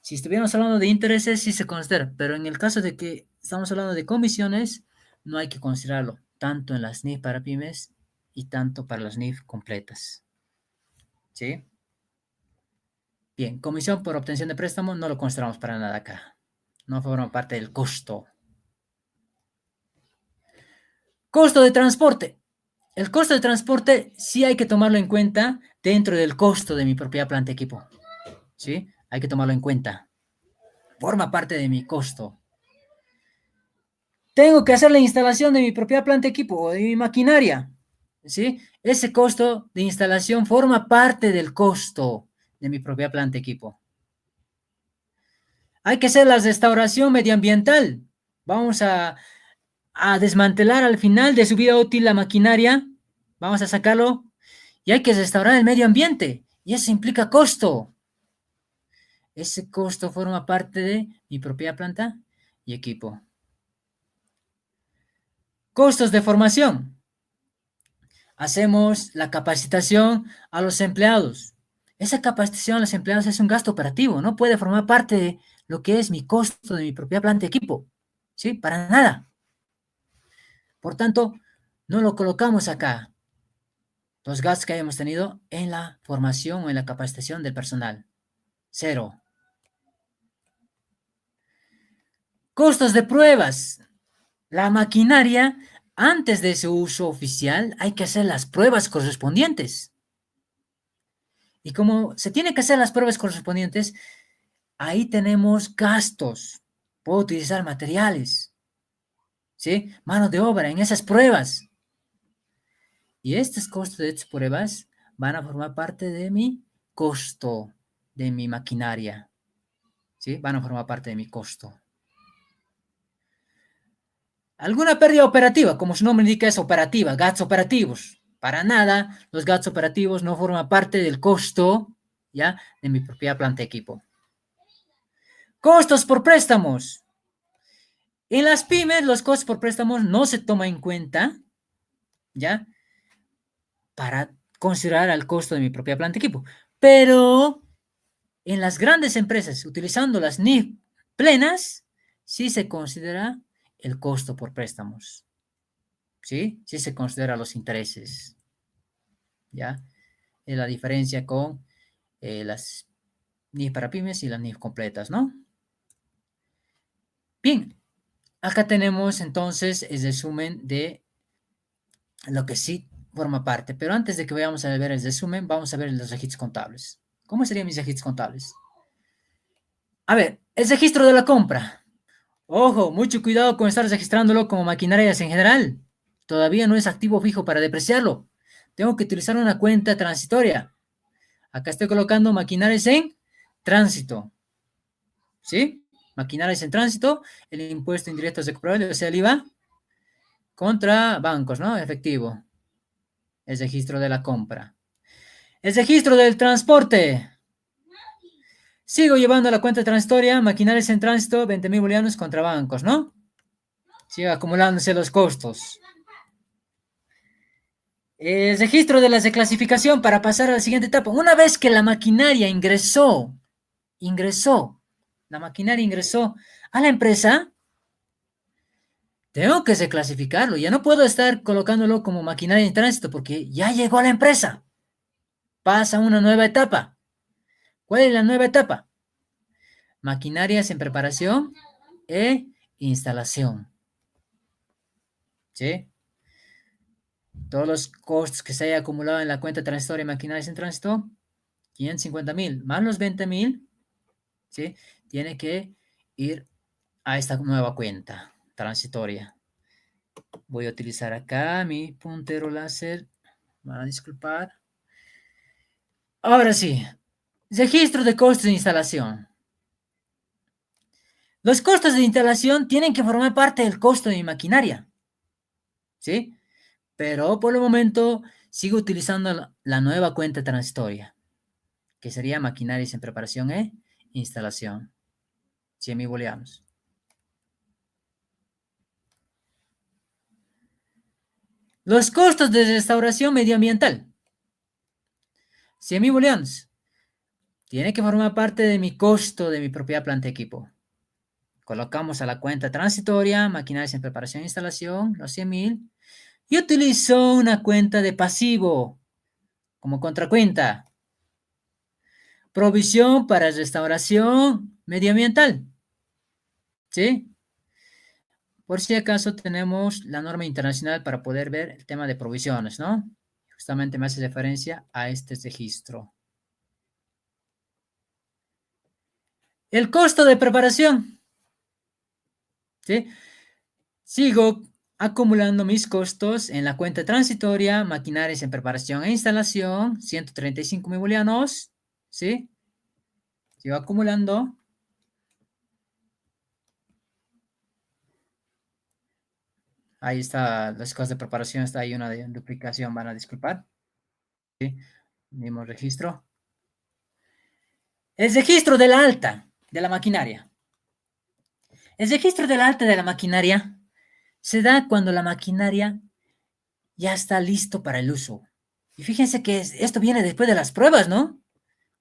Si estuviéramos hablando de intereses, sí se considera, pero en el caso de que estamos hablando de comisiones, no hay que considerarlo, tanto en las NIF para pymes y tanto para las NIF completas, ¿sí? Bien, comisión por obtención de préstamo no lo consideramos para nada acá. No forma parte del costo. Costo de transporte. El costo de transporte sí hay que tomarlo en cuenta dentro del costo de mi propiedad, planta, equipo. ¿Sí? Hay que tomarlo en cuenta. Forma parte de mi costo. Tengo que hacer la instalación de mi propiedad, planta, equipo o de mi maquinaria. ¿Sí? Ese costo de instalación forma parte del costo de mi propiedad, planta, equipo. Hay que hacer la restauración medioambiental. Vamos a desmantelar al final de su vida útil la maquinaria. Vamos a sacarlo y hay que restaurar el medio ambiente. Y eso implica costo. Ese costo forma parte de mi propia planta y equipo. Costos de formación. Hacemos la capacitación a los empleados. Esa capacitación a los empleados es un gasto operativo, no puede formar parte de lo que es mi costo de mi propia planta y equipo. ¿Sí? Para nada. Por tanto, no lo colocamos acá. Los gastos que hayamos tenido en la formación o en la capacitación del personal. 0. Costos de pruebas. La maquinaria, antes de su uso oficial, hay que hacer las pruebas correspondientes. Y como se tiene que hacer las pruebas correspondientes, ahí tenemos gastos. Puedo utilizar materiales, ¿sí? Mano de obra en esas pruebas. Y estos costos de estas pruebas van a formar parte de mi costo de mi maquinaria, ¿sí? Van a formar parte de mi costo. ¿Alguna pérdida operativa? Como su nombre indica, es operativa, gastos operativos. Para nada, los gastos operativos no forman parte del costo, ¿ya? De mi propia planta de equipo. Costos por préstamos. En las pymes, los costos por préstamos no se toman en cuenta, ¿ya? Para considerar el costo de mi propia planta de equipo. Pero en las grandes empresas, utilizando las NIF plenas, sí se considera el costo por préstamos. ¿Sí? Sí se considera los intereses. ¿Ya? Es la diferencia con las NIF para pymes y las NIF completas, ¿no? Bien, acá tenemos entonces el resumen de lo que sí forma parte. Pero antes de que vayamos a ver el resumen, vamos a ver los registros contables. ¿Cómo serían mis registros contables? A ver, el registro de la compra. Ojo, mucho cuidado con estar registrándolo como maquinarias en general. Todavía no es activo fijo para depreciarlo. Tengo que utilizar una cuenta transitoria. Acá estoy colocando maquinarias en tránsito. ¿Sí? Maquinarias en tránsito, el impuesto indirecto recuperable, o sea, el IVA, contra bancos, ¿no? Efectivo. El registro de la compra. El registro del transporte. Sigo llevando la cuenta transitoria, maquinarias en tránsito, 20.000 bolivianos contra bancos, ¿no? Sigue acumulándose los costos. El registro de la reclasificación para pasar a la siguiente etapa. Una vez que la maquinaria ingresó a la empresa, tengo que reclasificarlo. Ya no puedo estar colocándolo como maquinaria en tránsito porque ya llegó a la empresa. Pasa una nueva etapa. ¿Cuál es la nueva etapa? Maquinarias en preparación e instalación. ¿Sí? Todos los costos que se haya acumulado en la cuenta transitoria de maquinarias en tránsito, 550.000 más los 20.000, ¿sí? Tiene que ir a esta nueva cuenta transitoria. Voy a utilizar acá mi puntero láser. Me van a disculpar. Ahora sí, registro de costos de instalación. Los costos de instalación tienen que formar parte del costo de mi maquinaria, ¿sí? Pero por el momento sigo utilizando la nueva cuenta transitoria, que sería maquinarias en preparación e instalación. 100.000 bolivianos. Los costos de restauración medioambiental, 100.000 bolivianos. Tiene que formar parte de mi costo de mi propiedad, planta, equipo. Colocamos a la cuenta transitoria, maquinarias en preparación e instalación, los 100.000. Y utilizo una cuenta de pasivo como contracuenta. Provisión para restauración medioambiental. ¿Sí? Por si acaso tenemos la norma internacional para poder ver el tema de provisiones, ¿no? Justamente me hace referencia a este registro. El costo de preparación. ¿Sí? Sigo acumulando mis costos en la cuenta transitoria, maquinarias en preparación e instalación, 135.000 bolivianos. ¿Sí? Sigo acumulando. Ahí está las cosas de preparación, está ahí una duplicación, van a disculpar. ¿Sí? Mismo registro. El registro de la alta de la maquinaria. El registro de la alta de la maquinaria se da cuando la maquinaria ya está listo para el uso. Y fíjense que esto viene después de las pruebas, ¿no?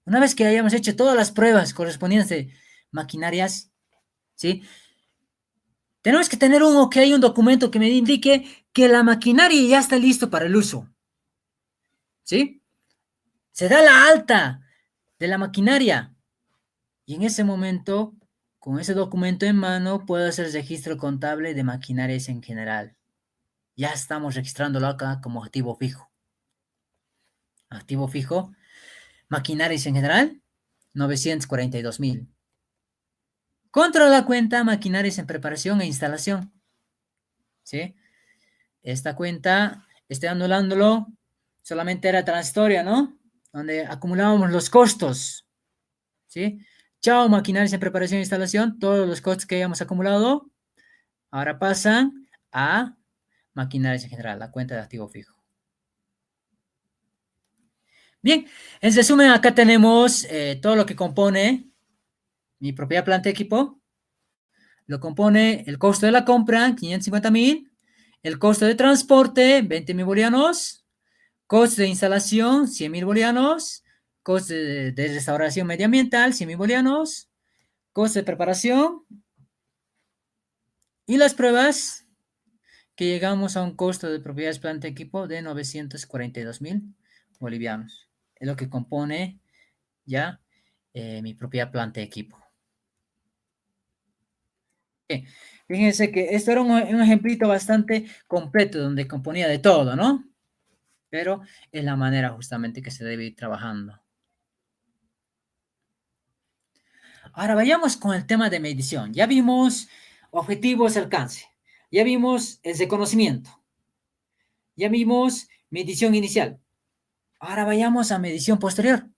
Una vez que hayamos hecho todas las pruebas correspondientes de maquinarias, ¿sí? Tenemos que tener un documento que me indique que la maquinaria ya está listo para el uso, ¿sí? Se da la alta de la maquinaria y en ese momento, con ese documento en mano, puedo hacer registro contable de maquinarias en general. Ya estamos registrándolo acá como activo fijo. Activo fijo, maquinarias en general, 942.000. Contra la cuenta, maquinarias en preparación e instalación. ¿Sí? Esta cuenta, estoy anulándolo, solamente era transitoria, ¿no? Donde acumulábamos los costos. ¿Sí? Chao, maquinarias en preparación e instalación, todos los costos que hayamos acumulado, ahora pasan a maquinarias en general, la cuenta de activo fijo. Bien, en resumen, acá tenemos todo lo que compone mi propiedad, planta, equipo. Lo compone el costo de la compra, 550.000, el costo de transporte, 20.000 bolivianos, coste de instalación, 100.000 bolivianos, coste de restauración medioambiental, 100.000 bolivianos, coste de preparación y las pruebas, que llegamos a un costo de propiedades, planta, equipo de 942.000 bolivianos. Es lo que compone ya mi propiedad, planta, equipo. Fíjense que esto era un ejemplito bastante completo donde componía de todo, ¿no? Pero es la manera justamente que se debe ir trabajando. Ahora vayamos con el tema de medición. Ya vimos objetivos, alcance. Ya vimos el reconocimiento. Ya vimos medición inicial. Ahora vayamos a medición posterior.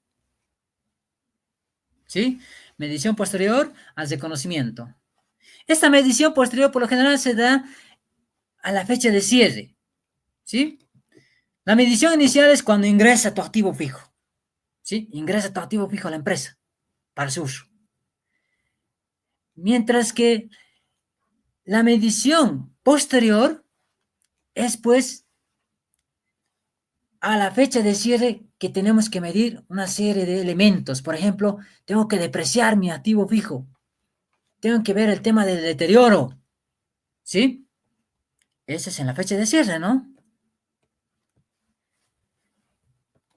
¿Sí? Medición posterior al reconocimiento. Esta medición posterior por lo general se da a la fecha de cierre. ¿Sí? La medición inicial es cuando ingresa tu activo fijo. ¿Sí? Ingresa tu activo fijo a la empresa para su uso. Mientras que la medición posterior es pues a la fecha de cierre que tenemos que medir una serie de elementos. Por ejemplo, tengo que depreciar mi activo fijo. Tengo que ver el tema del deterioro. ¿Sí? Ese es en la fecha de cierre, ¿no?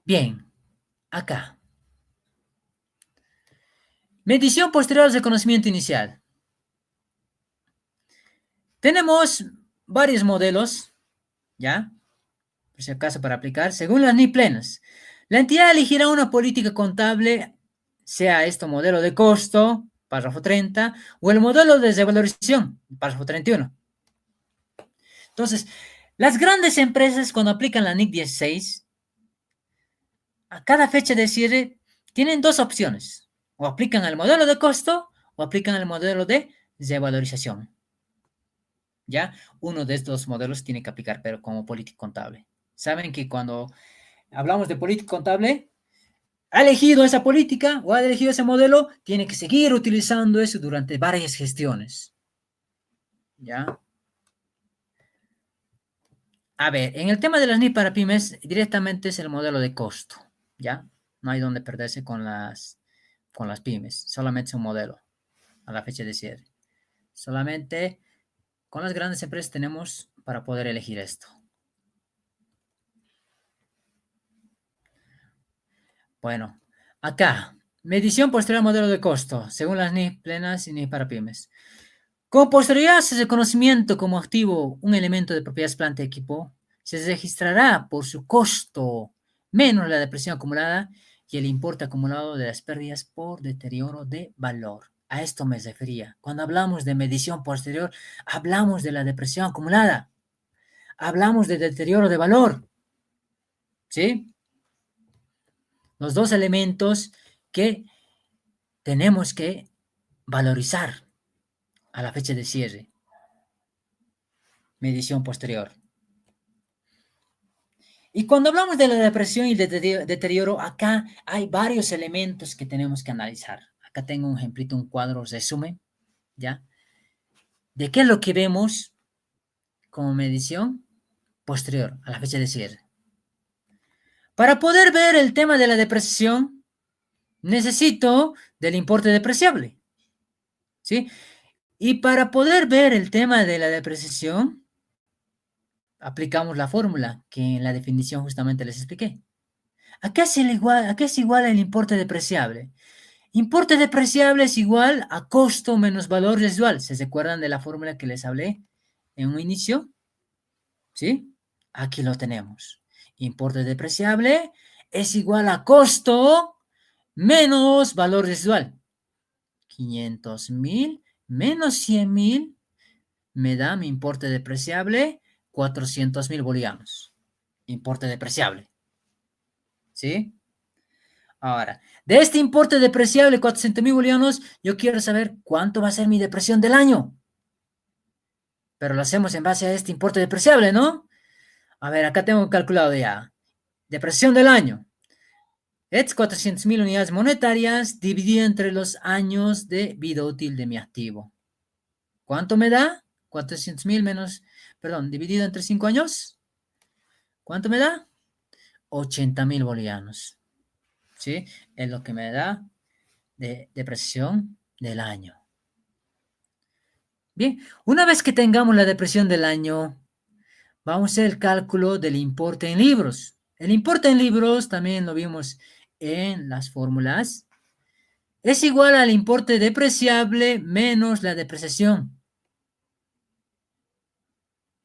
Bien, acá. Medición posterior al reconocimiento inicial. Tenemos varios modelos, ¿ya? Por si acaso para aplicar, según las NI plenas. La entidad elegirá una política contable, sea esto modelo de costo, párrafo 30, o el modelo de revalorización, párrafo 31. Entonces, las grandes empresas cuando aplican la NIC 16, a cada fecha de cierre tienen dos opciones. O aplican el modelo de costo o aplican el modelo de revalorización. ¿Ya? Uno de estos modelos tiene que aplicar, pero como política contable. Saben que cuando hablamos de política contable, ha elegido esa política o ha elegido ese modelo, tiene que seguir utilizando eso durante varias gestiones. ¿Ya? A ver, en el tema de las NIF para pymes, directamente es el modelo de costo, ¿ya? No hay donde perderse con las pymes, solamente es un modelo a la fecha de cierre. Solamente con las grandes empresas tenemos para poder elegir esto. Bueno, acá, medición posterior al modelo de costo, según las NIF plenas y NIF para pymes. Como posterioridad a ese conocimiento como activo, un elemento de propiedades planta y equipo, se registrará por su costo menos la depreciación acumulada y el importe acumulado de las pérdidas por deterioro de valor. A esto me refería. Cuando hablamos de medición posterior, hablamos de la depreciación acumulada. Hablamos de deterioro de valor. ¿Sí? Los dos elementos que tenemos que valorizar a la fecha de cierre. Medición posterior. Y cuando hablamos de la depresión y de deterioro, acá hay varios elementos que tenemos que analizar. Acá tengo un ejemplito, un cuadro resumen, ¿ya? ¿De qué es lo que vemos como medición posterior a la fecha de cierre? Para poder ver el tema de la depreciación, necesito del importe depreciable, ¿sí? Y para poder ver el tema de la depreciación, aplicamos la fórmula que en la definición justamente les expliqué. ¿A qué es igual el importe depreciable? Importe depreciable es igual a costo menos valor residual. ¿Se acuerdan de la fórmula que les hablé en un inicio? ¿Sí? Aquí lo tenemos. Importe depreciable es igual a costo menos valor residual. 500,000 menos 100,000 me da mi importe depreciable 400,000 bolivianos. Importe depreciable. ¿Sí? Ahora, de este importe depreciable, 400,000 bolivianos, yo quiero saber cuánto va a ser mi depresión del año. Pero lo hacemos en base a este importe depreciable, ¿no? A ver, acá tengo calculado ya. Depresión del año. Es 400,000 unidades monetarias dividido entre los años de vida útil de mi activo. ¿Cuánto me da? 400,000 menos, perdón, dividido entre 5 años. ¿Cuánto me da? 80,000 bolivianos. ¿Sí? Es lo que me da de depresión del año. Bien, una vez que tengamos la depresión del año, vamos a hacer el cálculo del importe en libros. El importe en libros, también lo vimos en las fórmulas, es igual al importe depreciable menos la depreciación.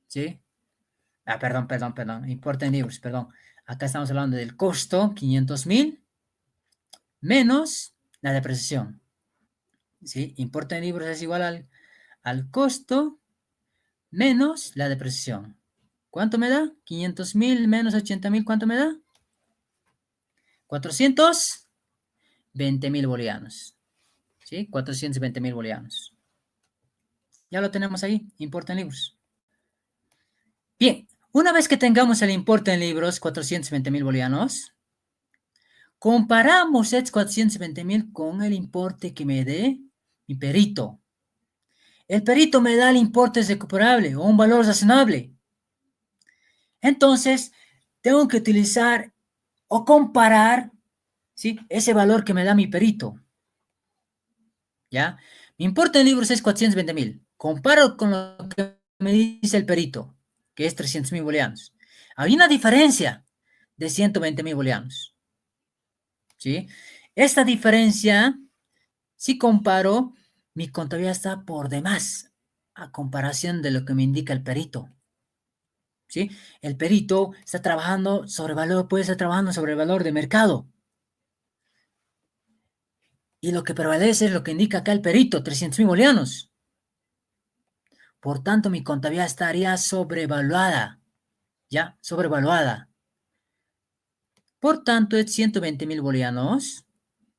¿Sí? Perdón. Importe en libros, perdón. Acá estamos hablando del costo, 500,000, menos la depreciación. ¿Sí? Importe en libros es igual al costo menos la depreciación. ¿Cuánto me da? 500,000 menos 80,000, ¿cuánto me da? 420,000 bolivianos. ¿Sí? 420,000 bolivianos. Ya lo tenemos ahí, importe en libros. Bien, una vez que tengamos el importe en libros, 420,000 bolivianos, comparamos estos 420,000 con el importe que me dé mi perito. El perito me da el importe recuperable o un valor razonable. Entonces, tengo que utilizar o comparar, ¿sí?, ese valor que me da mi perito. ¿Ya? Mi importe en libros es 420,000. Comparo con lo que me dice el perito, que es 300,000 bolivianos. Hay una diferencia de 120,000 bolivianos. ¿Sí? Esta diferencia, si comparo, mi contabilidad está por demás a comparación de lo que me indica el perito. ¿Sí? El perito está trabajando sobre valor, puede estar trabajando sobre el valor de mercado. Y lo que prevalece es lo que indica acá el perito, 300,000 bolivianos. Por tanto, mi contabilidad estaría sobrevaluada. ¿Ya? Sobrevaluada. Por tanto, es 120,000 bolivianos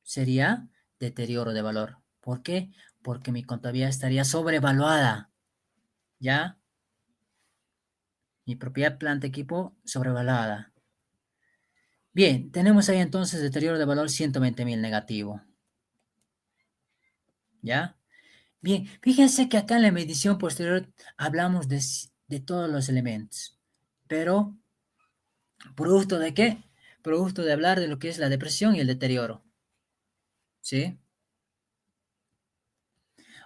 sería deterioro de valor. ¿Por qué? Porque mi contabilidad estaría sobrevaluada. ¿Ya? Mi propiedad, planta, equipo, sobrevaluada. Bien, tenemos ahí entonces deterioro de valor 120,000 negativo. ¿Ya? Bien, fíjense que acá en la medición posterior hablamos de todos los elementos. pero ¿producto de qué? Producto de hablar de lo que es la depresión y el deterioro. ¿Sí?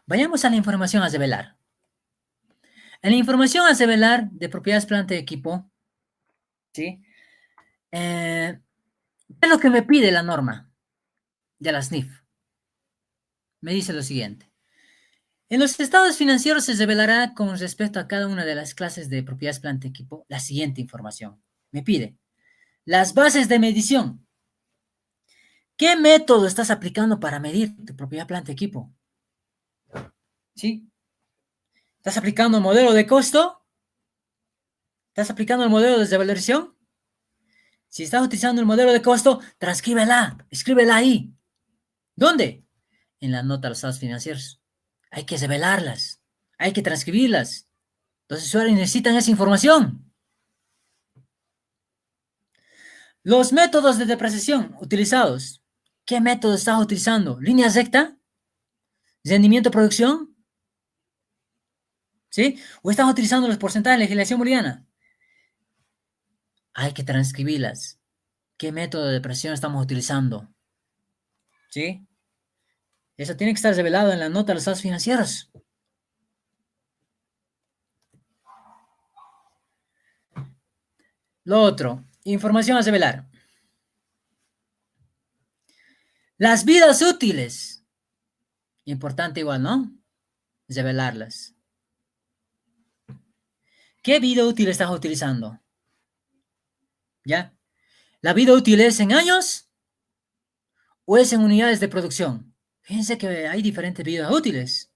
Vayamos a la información a develar. En la información a develar de propiedades, planta y equipo, ¿sí? ¿Qué es lo que me pide la norma de la SNIF? Me dice lo siguiente. En los estados financieros se revelará con respecto a cada una de las clases de propiedades, planta y equipo la siguiente información. Me pide las bases de medición. ¿Qué método estás aplicando para medir tu propiedad, planta y equipo? ¿Sí? ¿Estás aplicando el modelo de costo? ¿Estás aplicando el modelo de desvalorización? Si estás utilizando el modelo de costo, transcríbela, escríbela ahí. ¿Dónde? En la nota de los estados financieros. Hay que revelarlas, hay que transcribirlas. Los usuarios necesitan esa información. Los métodos de depreciación utilizados. ¿Qué método estás utilizando? ¿Línea recta? ¿Rendimiento de producción? ¿Sí? ¿O estás utilizando los porcentajes de legislación booleana? Hay que transcribirlas. ¿Qué método de depreciación estamos utilizando? ¿Sí? Eso tiene que estar revelado en la nota de los estados financieros. Lo otro, información a revelar. Las vidas útiles. Importante igual, ¿no? Revelarlas. ¿Qué vida útil estás utilizando? ¿Ya? ¿La vida útil es en años o es en unidades de producción? Fíjense que hay diferentes vidas útiles.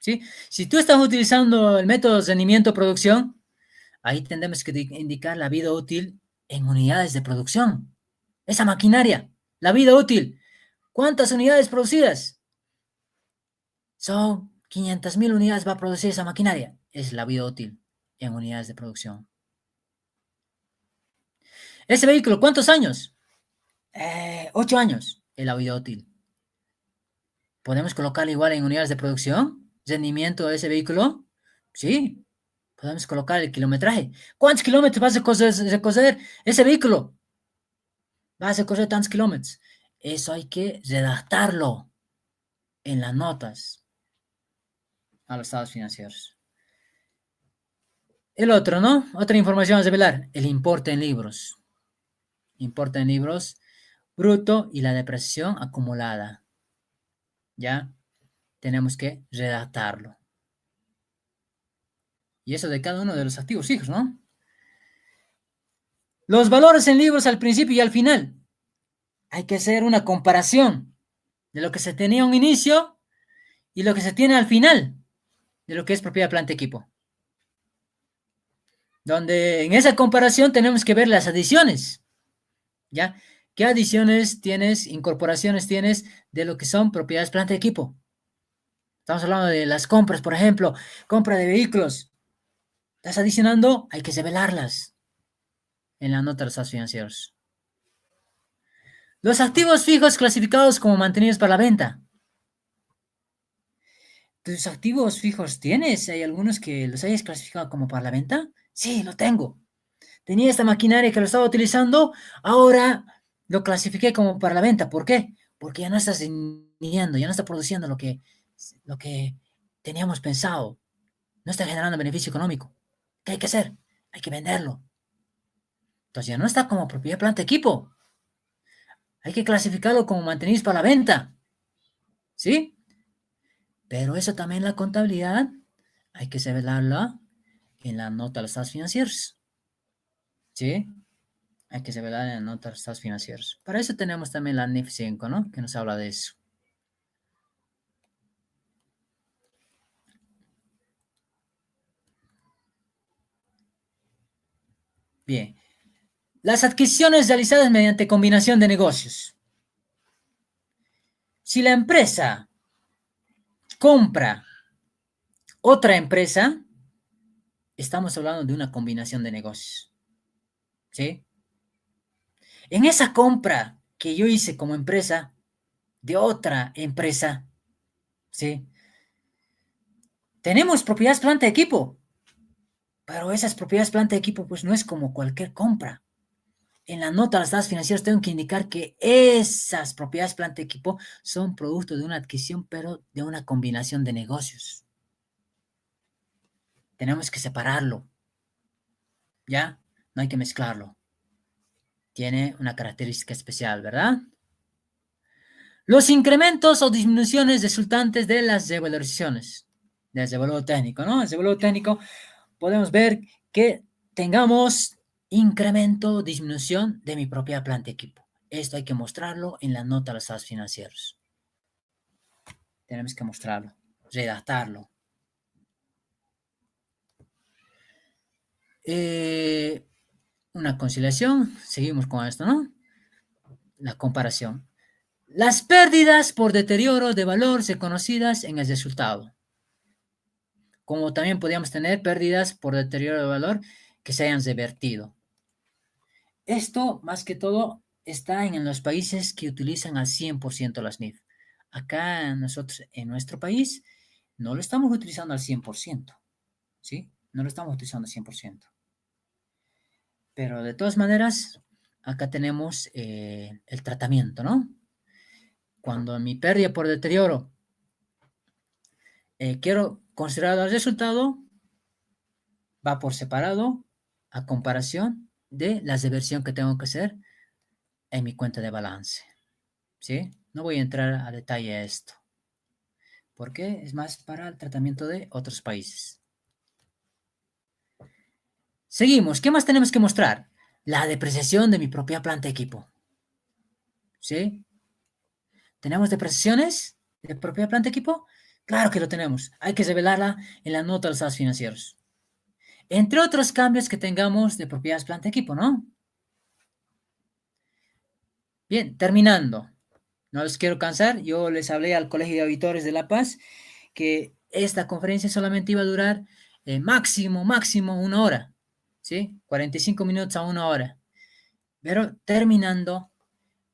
¿Sí? Si tú estás utilizando el método de rendimiento-producción, ahí tendremos que indicar la vida útil en unidades de producción. Esa maquinaria, la vida útil. ¿Cuántas unidades producidas? Son 500.000 unidades va a producir esa maquinaria. Es la vida útil en unidades de producción. Ese vehículo, ¿cuántos años? 8 años. Es la vida útil. ¿Podemos colocarlo igual en unidades de producción? ¿Rendimiento de ese vehículo? Sí. Podemos colocar el kilometraje. ¿Cuántos kilómetros vas a recorrer ese vehículo? Vas a recorrer tantos kilómetros. Eso hay que redactarlo en las notas a los estados financieros. El otro, ¿no? Otra información a revelar. El importe en libros. Importe en libros bruto y la depreciación acumulada. ¿Ya? Tenemos que redactarlo. Y eso de cada uno de los activos fijos, ¿no? Los valores en libros al principio y al final. Hay que hacer una comparación de lo que se tenía a un inicio y lo que se tiene al final de lo que es propiedad, planta, equipo. Donde en esa comparación tenemos que ver las adiciones. ¿Ya? ¿Qué adiciones tienes, incorporaciones tienes de lo que son propiedades, planta, equipo? Estamos hablando de las compras, por ejemplo, compra de vehículos. ¿Estás adicionando? Hay que revelarlas en la nota de los estados financieros. Los activos fijos clasificados como mantenidos para la venta. ¿Tus activos fijos tienes? ¿Hay algunos que los hayas clasificado como para la venta? Sí, lo tengo. Tenía esta maquinaria que lo estaba utilizando, ahora lo clasifiqué como para la venta. ¿Por qué? Porque ya no está rindiendo, ya no está produciendo lo que teníamos pensado. No está generando beneficio económico. ¿Qué hay que hacer? Hay que venderlo. Entonces ya no está como propiedad, planta, equipo. Hay que clasificarlo como mantenidos para la venta. ¿Sí? Pero eso también la contabilidad hay que revelarla en la nota de los estados financieros. ¿Sí? Hay que revelar en la nota de los estados financieros. Para eso tenemos también la NIF 5, ¿no? Que nos habla de eso. Bien. Las adquisiciones realizadas mediante combinación de negocios. Si la empresa compra otra empresa, estamos hablando de una combinación de negocios. ¿Sí? En esa compra que yo hice como empresa de otra empresa, ¿sí? Tenemos propiedades, planta, equipo. Pero esas propiedades, planta, equipo, pues no es como cualquier compra. En la nota de los estados financieros tengo que indicar que esas propiedades, planta, equipo son producto de una adquisición, pero de una combinación de negocios. Tenemos que separarlo, ¿ya? No hay que mezclarlo. Tiene una característica especial, ¿verdad? Los incrementos o disminuciones resultantes de las revalorizaciones. Desde el técnico, ¿no? Desde el técnico podemos ver que tengamos incremento o disminución de mi propia planta equipo. Esto hay que mostrarlo en la nota de los estados financieros. Tenemos que mostrarlo, redactarlo. Una conciliación, seguimos con esto, ¿no? La comparación. Las pérdidas por deterioro de valor se conocidas en el resultado. Como también podríamos tener pérdidas por deterioro de valor que se hayan revertido. Esto, más que todo, está en los países que utilizan al 100% las NIF. Acá nosotros, en nuestro país, no lo estamos utilizando al 100%, ¿sí? No lo estamos utilizando al 100%. Pero de todas maneras, acá tenemos el tratamiento, ¿no? Cuando mi pérdida por deterioro quiero considerar el resultado, va por separado a comparación de la reversión que tengo que hacer en mi cuenta de balance, ¿sí? No voy a entrar a detalle a esto, porque es más para el tratamiento de otros países. Seguimos. ¿Qué más tenemos que mostrar? La depreciación de mi propia planta equipo, ¿sí? ¿Tenemos depreciaciones de propia planta equipo? Claro que lo tenemos. Hay que revelarla en la nota de los estados financieros. Entre otros cambios que tengamos de propiedades planta equipo, ¿no? Bien, terminando. No los quiero cansar. Yo les hablé al Colegio de Auditores de La Paz que esta conferencia solamente iba a durar máximo 1 hora, ¿sí? 45 minutos a 1 hora. Pero terminando,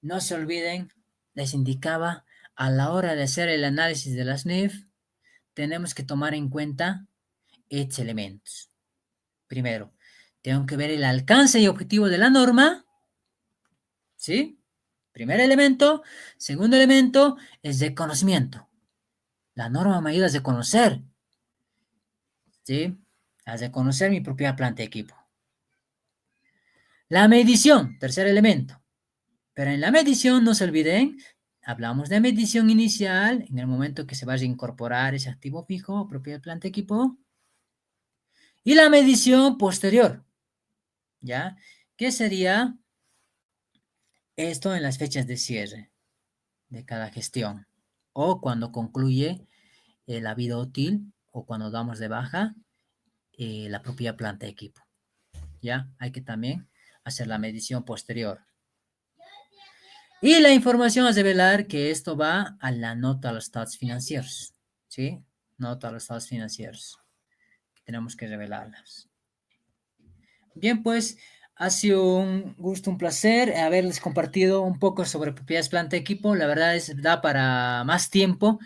no se olviden, les indicaba, a la hora de hacer el análisis de las NIF, tenemos que tomar en cuenta estos elementos. Primero, tengo que ver el alcance y objetivo de la norma, ¿sí? Primer elemento. Segundo elemento es de conocimiento. La norma me ayuda a conocer, ¿sí? A conocer mi propia planta de equipo. La medición, tercer elemento. Pero en la medición, no se olviden, hablamos de medición inicial, en el momento que se vaya a incorporar ese activo fijo, propiedad planta equipo. Y la medición posterior, ¿ya? ¿Qué sería esto en las fechas de cierre de cada gestión? O cuando concluye la vida útil o cuando damos de baja la propia planta de equipo. ¿Ya? Hay que también hacer la medición posterior. Y la información a revelar que esto va a la nota a los estados financieros, ¿sí? Nota a los estados financieros. Tenemos que revelarlas. Bien, pues, ha sido un gusto, un placer haberles compartido un poco sobre propiedades planta equipo. La verdad da para más tiempo,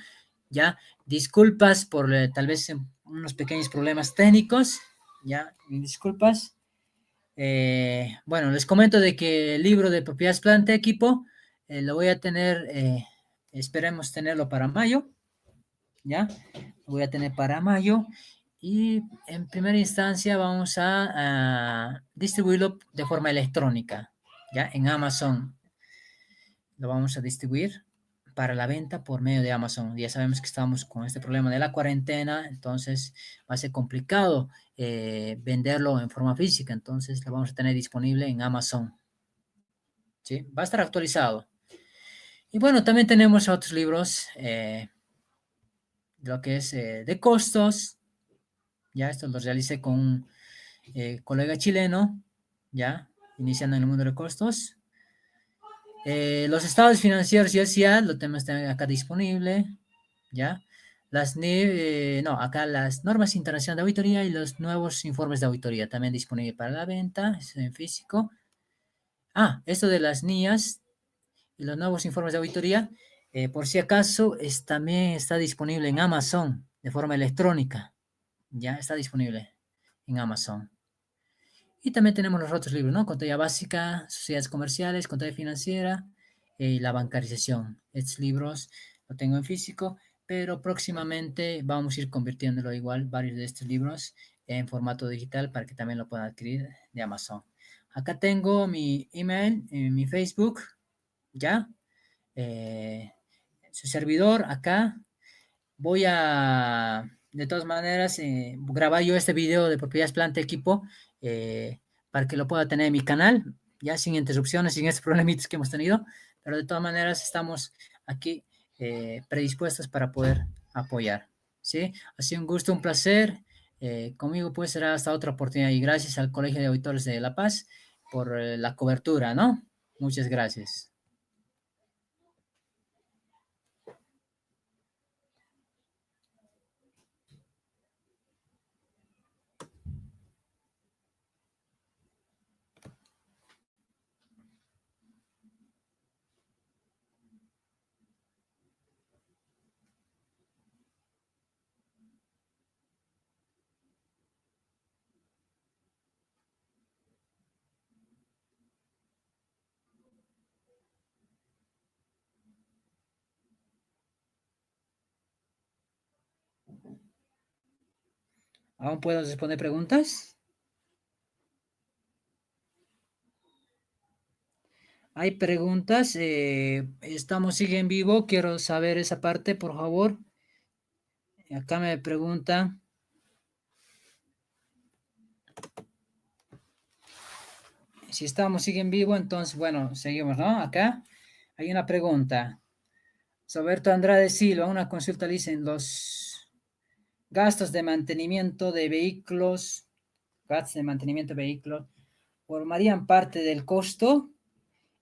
¿ya? Disculpas por tal vez unos pequeños problemas técnicos, ¿ya? Disculpas. Bueno, les comento de que el libro de propiedades planta equipo lo voy a tener, esperemos tenerlo para mayo, ¿ya? Lo voy a tener para mayo y en primera instancia vamos a distribuirlo de forma electrónica, ¿ya? En Amazon lo vamos a distribuir para la venta por medio de Amazon. Ya sabemos que estamos con este problema de la cuarentena, entonces va a ser complicado venderlo en forma física, entonces lo vamos a tener disponible en Amazon. ¿Sí? Va a estar actualizado. Y bueno, también tenemos otros libros, lo que es de costos. Ya esto lo realicé con un colega chileno, ya, iniciando en el mundo de costos. Los estados financieros y el CIAD lo tenemos acá disponible, ¿ya? Acá las normas internacionales de auditoría y los nuevos informes de auditoría también disponible para la venta, es en físico. Esto de las NIAs y los nuevos informes de auditoría, por si acaso, también está disponible en Amazon de forma electrónica, ya está disponible. en Amazon. Y también tenemos los otros libros, ¿no? Contabilidad básica, sociedades comerciales, contabilidad financiera y la bancarización. Estos libros lo tengo en físico, pero próximamente vamos a ir convirtiéndolo igual, varios de estos libros, en formato digital para que también lo puedan adquirir de Amazon. Acá tengo mi email, mi Facebook, ¿ya? Su servidor acá. Voy a, de todas maneras, grabar yo este video de propiedades, planta, equipo, para que lo pueda tener en mi canal, ya sin interrupciones, sin estos problemitas que hemos tenido, pero de todas maneras estamos aquí predispuestos para poder apoyar, ¿sí? Ha sido un gusto, un placer. Conmigo pues será hasta otra oportunidad y gracias al Colegio de Auditores de La Paz por la cobertura, ¿no? Muchas gracias. ¿Aún puedo responder preguntas? Hay preguntas, sigue en vivo, quiero saber esa parte, por favor. Acá me preguntan, si sigue en vivo, entonces, bueno, seguimos, ¿no? Acá hay una pregunta. Roberto Andrade Silva, una consulta, dicen, los gastos de mantenimiento de vehículos, ¿formarían parte del costo?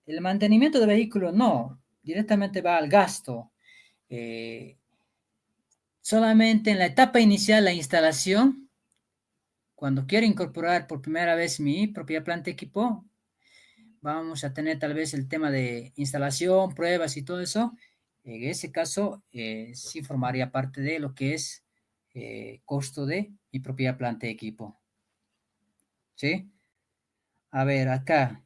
El mantenimiento de vehículos no, directamente va al gasto. Eh, Solamente en la etapa inicial, la instalación, cuando quiero incorporar por primera vez mi propia planta de equipo, vamos a tener tal vez el tema de instalación, pruebas y todo eso. En ese caso, sí formaría parte de lo que es costo de mi propia planta de equipo. ¿Sí? A ver, acá.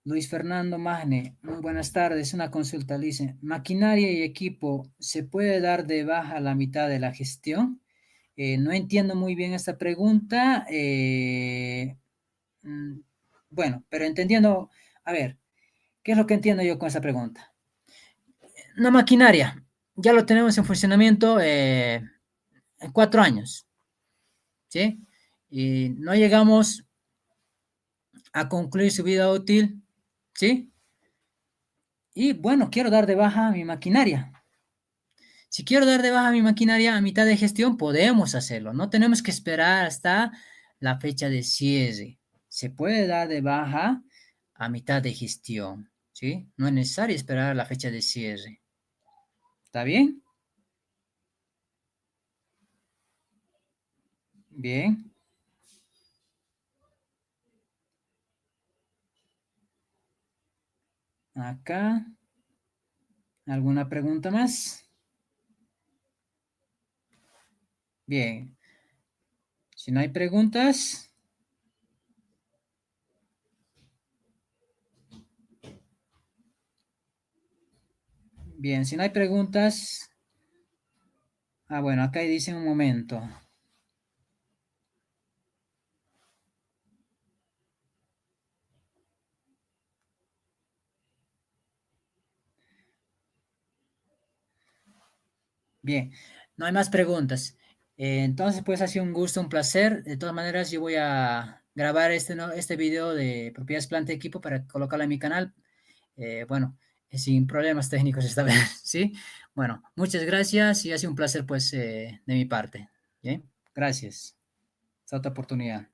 Luis Fernando Magne, muy buenas tardes. Una consulta, dice, ¿maquinaria y equipo se puede dar de baja a la mitad de la gestión? No entiendo muy bien esta pregunta. Mm, bueno, pero entendiendo, a ver, ¿qué es lo que entiendo yo con esa pregunta? Una maquinaria, ya lo tenemos en funcionamiento en 4 años, ¿sí? Y no llegamos a concluir su vida útil, ¿sí? Y bueno, quiero dar de baja mi maquinaria. Si quiero dar de baja mi maquinaria a mitad de gestión, podemos hacerlo. No tenemos que esperar hasta la fecha de cierre. Se puede dar de baja a mitad de gestión, ¿sí? No es necesario esperar a la fecha de cierre. ¿Está bien? Bien. Acá. ¿Alguna pregunta más? Bien. Si no hay preguntas, bien, si no hay preguntas, bueno, acá dice un momento. Bien, no hay más preguntas. Entonces, pues ha sido un gusto, un placer. De todas maneras, yo voy a grabar este video de propiedades planta de equipo para colocarlo en mi canal. Bueno, sin problemas técnicos esta vez, ¿sí? Bueno, muchas gracias y ha sido un placer, pues, de mi parte. Bien, gracias. Hasta otra oportunidad.